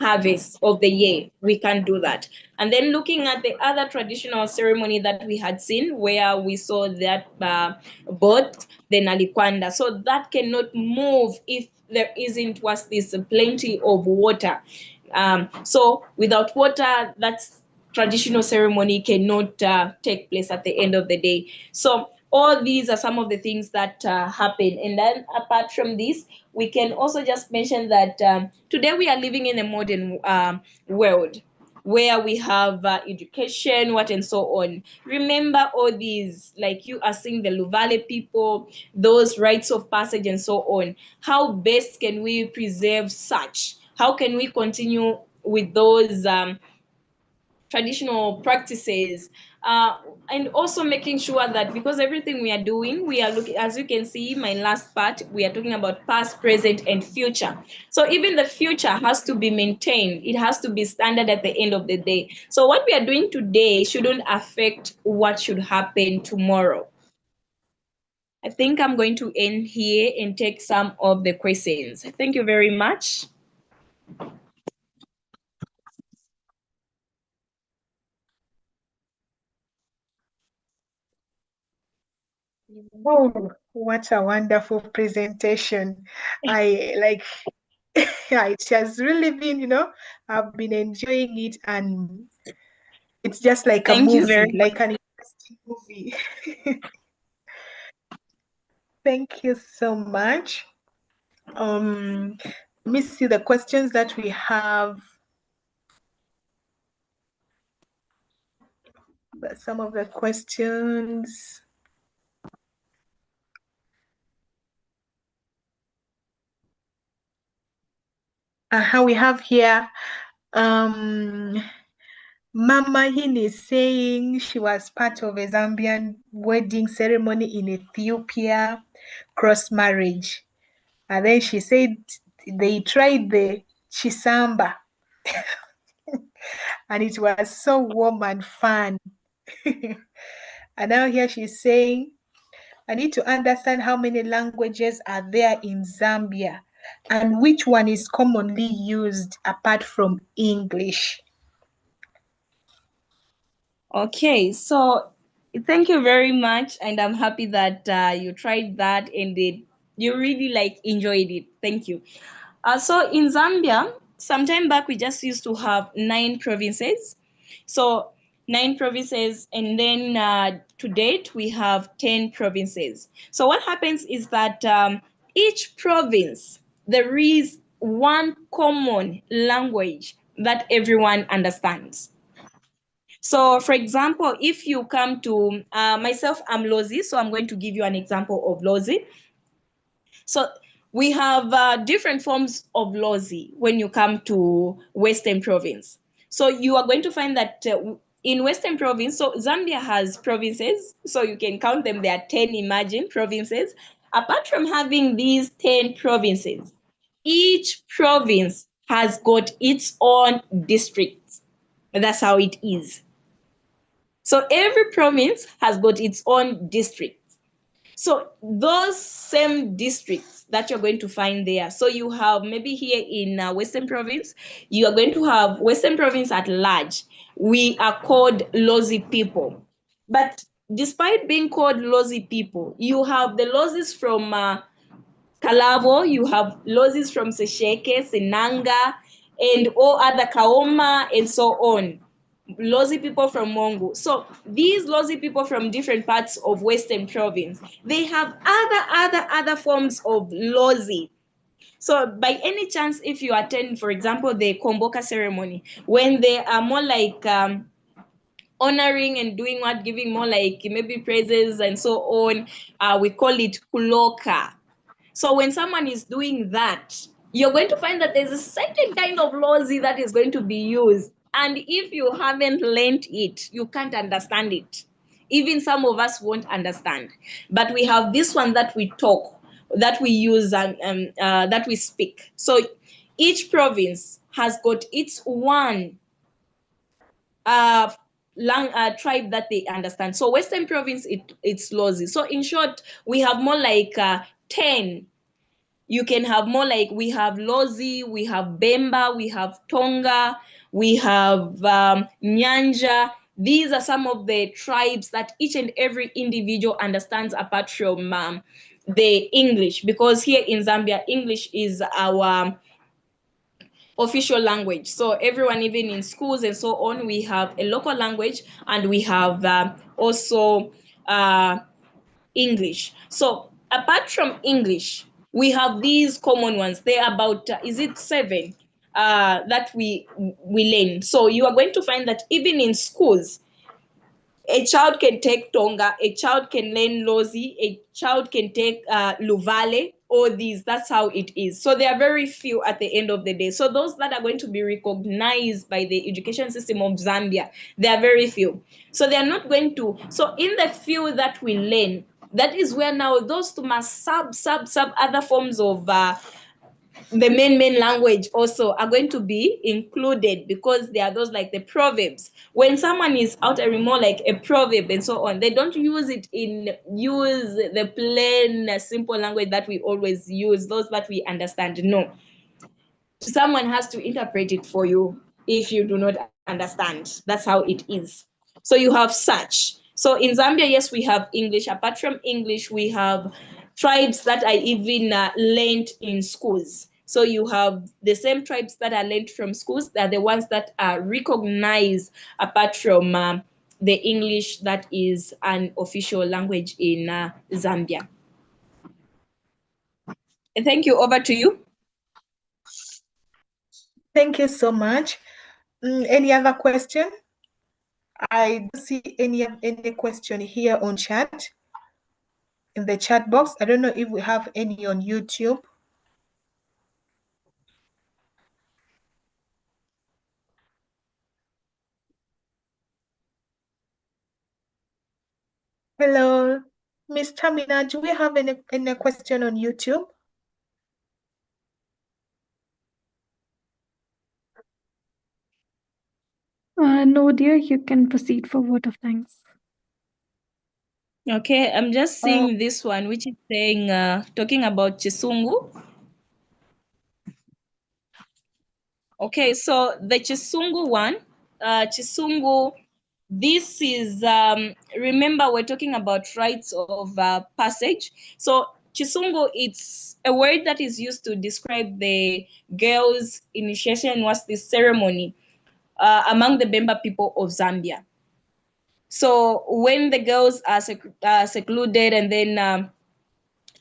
harvest of the year? We can't do that. And then looking at the other traditional ceremony that we had seen, where we saw that boat, the Nalikwanda, so that cannot move if there isn't what's this plenty of water. So without water, that's traditional ceremony cannot take place at the end of the day. So all these are some of the things that happen. And then apart from this, we can also just mention that today we are living in a modern world where we have education, what and so on. Remember all these, like you are seeing the Luvale people, those rites of passage and so on. How best can we preserve such? How can we continue with those traditional practices, and also making sure that, because everything we are doing, we are looking, as you can see my last part, we are talking about past, present, and future. So even the future has to be maintained, it has to be standard at the end of the day. So what we are doing today shouldn't affect what should happen tomorrow. I think I'm going to end here and take some of the questions. Thank you very much. Oh, what a wonderful presentation. I like, yeah, it has really been, I've been enjoying it, and it's just like a Thank you very movie, much. like an interesting movie. Thank you so much. Let me see the questions that we have. Some of the questions. How we have here, Mama Hin is saying she was part of a Zambian wedding ceremony in Ethiopia, cross marriage. And then she said they tried the chisamba and it was so warm and fun. And now here she's saying, I need to understand how many languages are there in Zambia and which one is commonly used apart from English. Okay, so thank you very much, and I'm happy that you tried that and you really like enjoyed it. Thank you. So in Zambia, sometime back we just used to have 9 provinces. So 9 provinces, and then to date we have 10 provinces. So what happens is that each province, there is one common language that everyone understands. So, for example, if you come to myself, I'm Lozi, so I'm going to give you an example of Lozi. So, we have different forms of Lozi when you come to Western Province. So, you are going to find that in Western Province, so Zambia has provinces, so you can count them, there are 10, imagine, provinces. Apart from having these 10 provinces, each province has got its own districts. That's how it is. So every province has got its own district. So those same districts that you're going to find there. So you have maybe here in Western Province, you are going to have Western Province at large. We are called Lozi people. But despite being called Lozi people, you have the Lozis from Kalavo, you have Lozis from Musheke, Senanga, and all other Kaoma, and so on. Lozi people from Mongo. So these Lozi people from different parts of Western Province, they have other forms of Lozi. So by any chance, if you attend, for example, the Komboka ceremony, when they are more like honoring and doing what, giving more like maybe praises and so on, we call it Kuloka. So when someone is doing that, you're going to find that there's a certain kind of lozi that is going to be used. And if you haven't learned it, you can't understand it. Even some of us won't understand. But we have this one that we talk, that we use, and that we speak. So each province has got its one tribe that they understand. So Western Province, it's Lozi. So in short, we have more like 10. You can have more like, we have Lozi, we have Bemba, we have Tonga, we have Nyanja. These are some of the tribes that each and every individual understands apart from the English, because here in Zambia, English is our official language. So everyone, even in schools and so on, we have a local language, and we have also English. So apart from English, we have these common ones. They're about, is it 7 that we learn. So you are going to find that even in schools, a child can take Tonga, a child can learn Lozi, a child can take Luvale, all these. That's how it is. So there are very few at the end of the day. So those that are going to be recognized by the education system of Zambia, there are very few. So they are not going to. So in the few that we learn, that is where now those to must sub other forms of the main language also are going to be included, because there are those like the proverbs. When someone is uttering more like a proverb and so on, they don't use the plain simple language that we always use, those that we understand. No, someone has to interpret it for you if you do not understand. That's how it is. So you have such. So in Zambia, yes, we have English. Apart from English, we have tribes that are even learned in schools. So you have the same tribes that are learned from schools. They're the ones that are recognized apart from the English that is an official language in Zambia. Thank you. Over to you. Thank you so much. Any other question? I don't see any question here on chat, in the chat box. I don't know if we have any on YouTube. Hello, Miss Tamina, do we have any question on YouTube? No, dear, you can proceed for vote of thanks. Okay, I'm just seeing this one, which is saying, talking about Chisungu. Okay, so the Chisungu one, Chisungu, this is, remember we're talking about rites of passage. So Chisungu, it's a word that is used to describe the girls' initiation, was this ceremony among the Bemba people of Zambia. So when the girls are secluded and then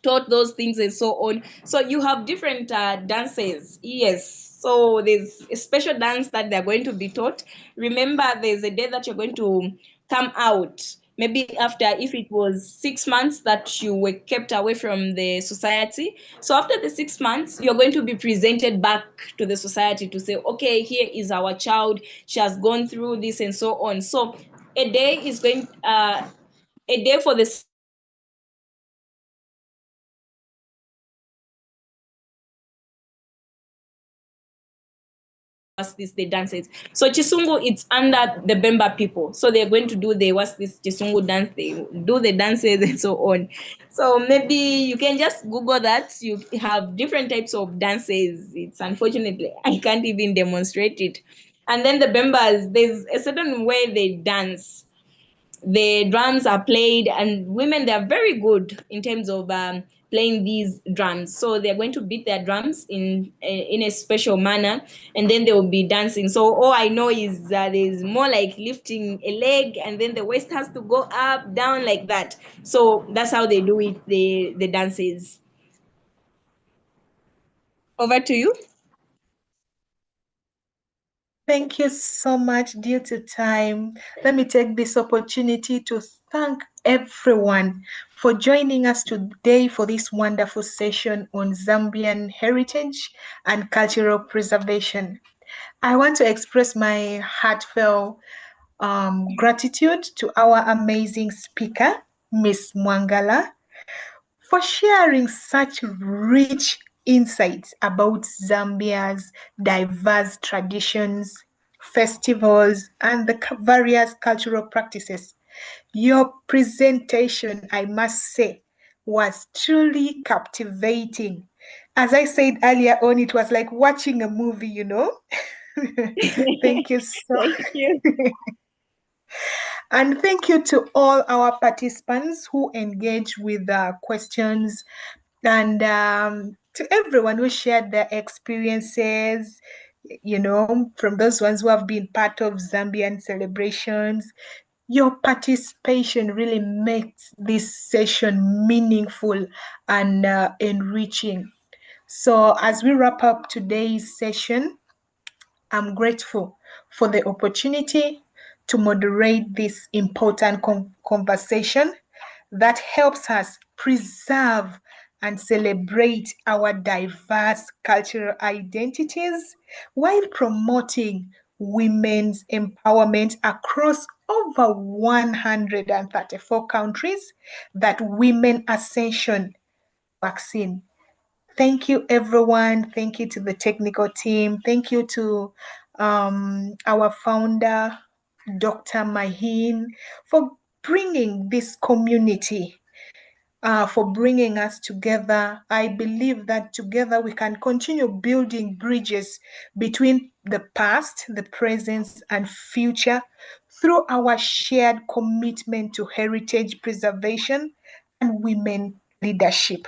taught those things and so on. So you have different dances. Yes. So there's a special dance that they're going to be taught. Remember, there's a day that you're going to come out. Maybe after, if it was 6 months that you were kept away from the society. So after the 6 months, you're going to be presented back to the society to say, okay, here is our child. She has gone through this and so on. So a day is going, a day for the the dances. So Chisungu, it's under the Bemba people. So they're going to do the Chisungu dance, they do the dances and so on. So maybe you can just Google that. You have different types of dances. It's unfortunately I can't even demonstrate it. And then the Bembas, there's a certain way they dance. The drums are played, and women, they're very good in terms of playing these drums. So they're going to beat their drums in a special manner, and then they will be dancing. So all I know is there's more like lifting a leg, and then the waist has to go up, down like that. So that's how they do it, the dances. Over to you. Thank you so much. Due to time, let me take this opportunity to thank everyone for joining us today for this wonderful session on Zambian heritage and cultural preservation. I want to express my heartfelt gratitude to our amazing speaker, Miss Mwangala, for sharing such rich insights about Zambia's diverse traditions, festivals, and the various cultural practices. Your presentation, I must say, was truly captivating. As I said earlier on, it was like watching a movie, you know? Thank you so Thank you. And thank you to all our participants who engaged with questions and to everyone who shared their experiences, you know, from those ones who have been part of Zambian celebrations. Your participation really makes this session meaningful and enriching. So, as we wrap up today's session, I'm grateful for the opportunity to moderate this important conversation that helps us preserve and celebrate our diverse cultural identities while promoting women's empowerment across over 134 countries that Women Ascension vaccine. Thank you, everyone. Thank you to the technical team. Thank you to our founder, Dr. Mahin, for bringing this community, for bringing us together. I believe that together we can continue building bridges between the past, the present, and future through our shared commitment to heritage preservation and women leadership.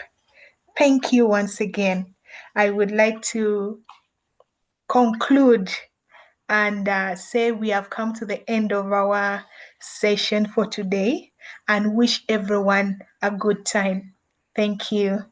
Thank you once again. I would like to conclude and say we have come to the end of our session for today and wish everyone a good time. Thank you.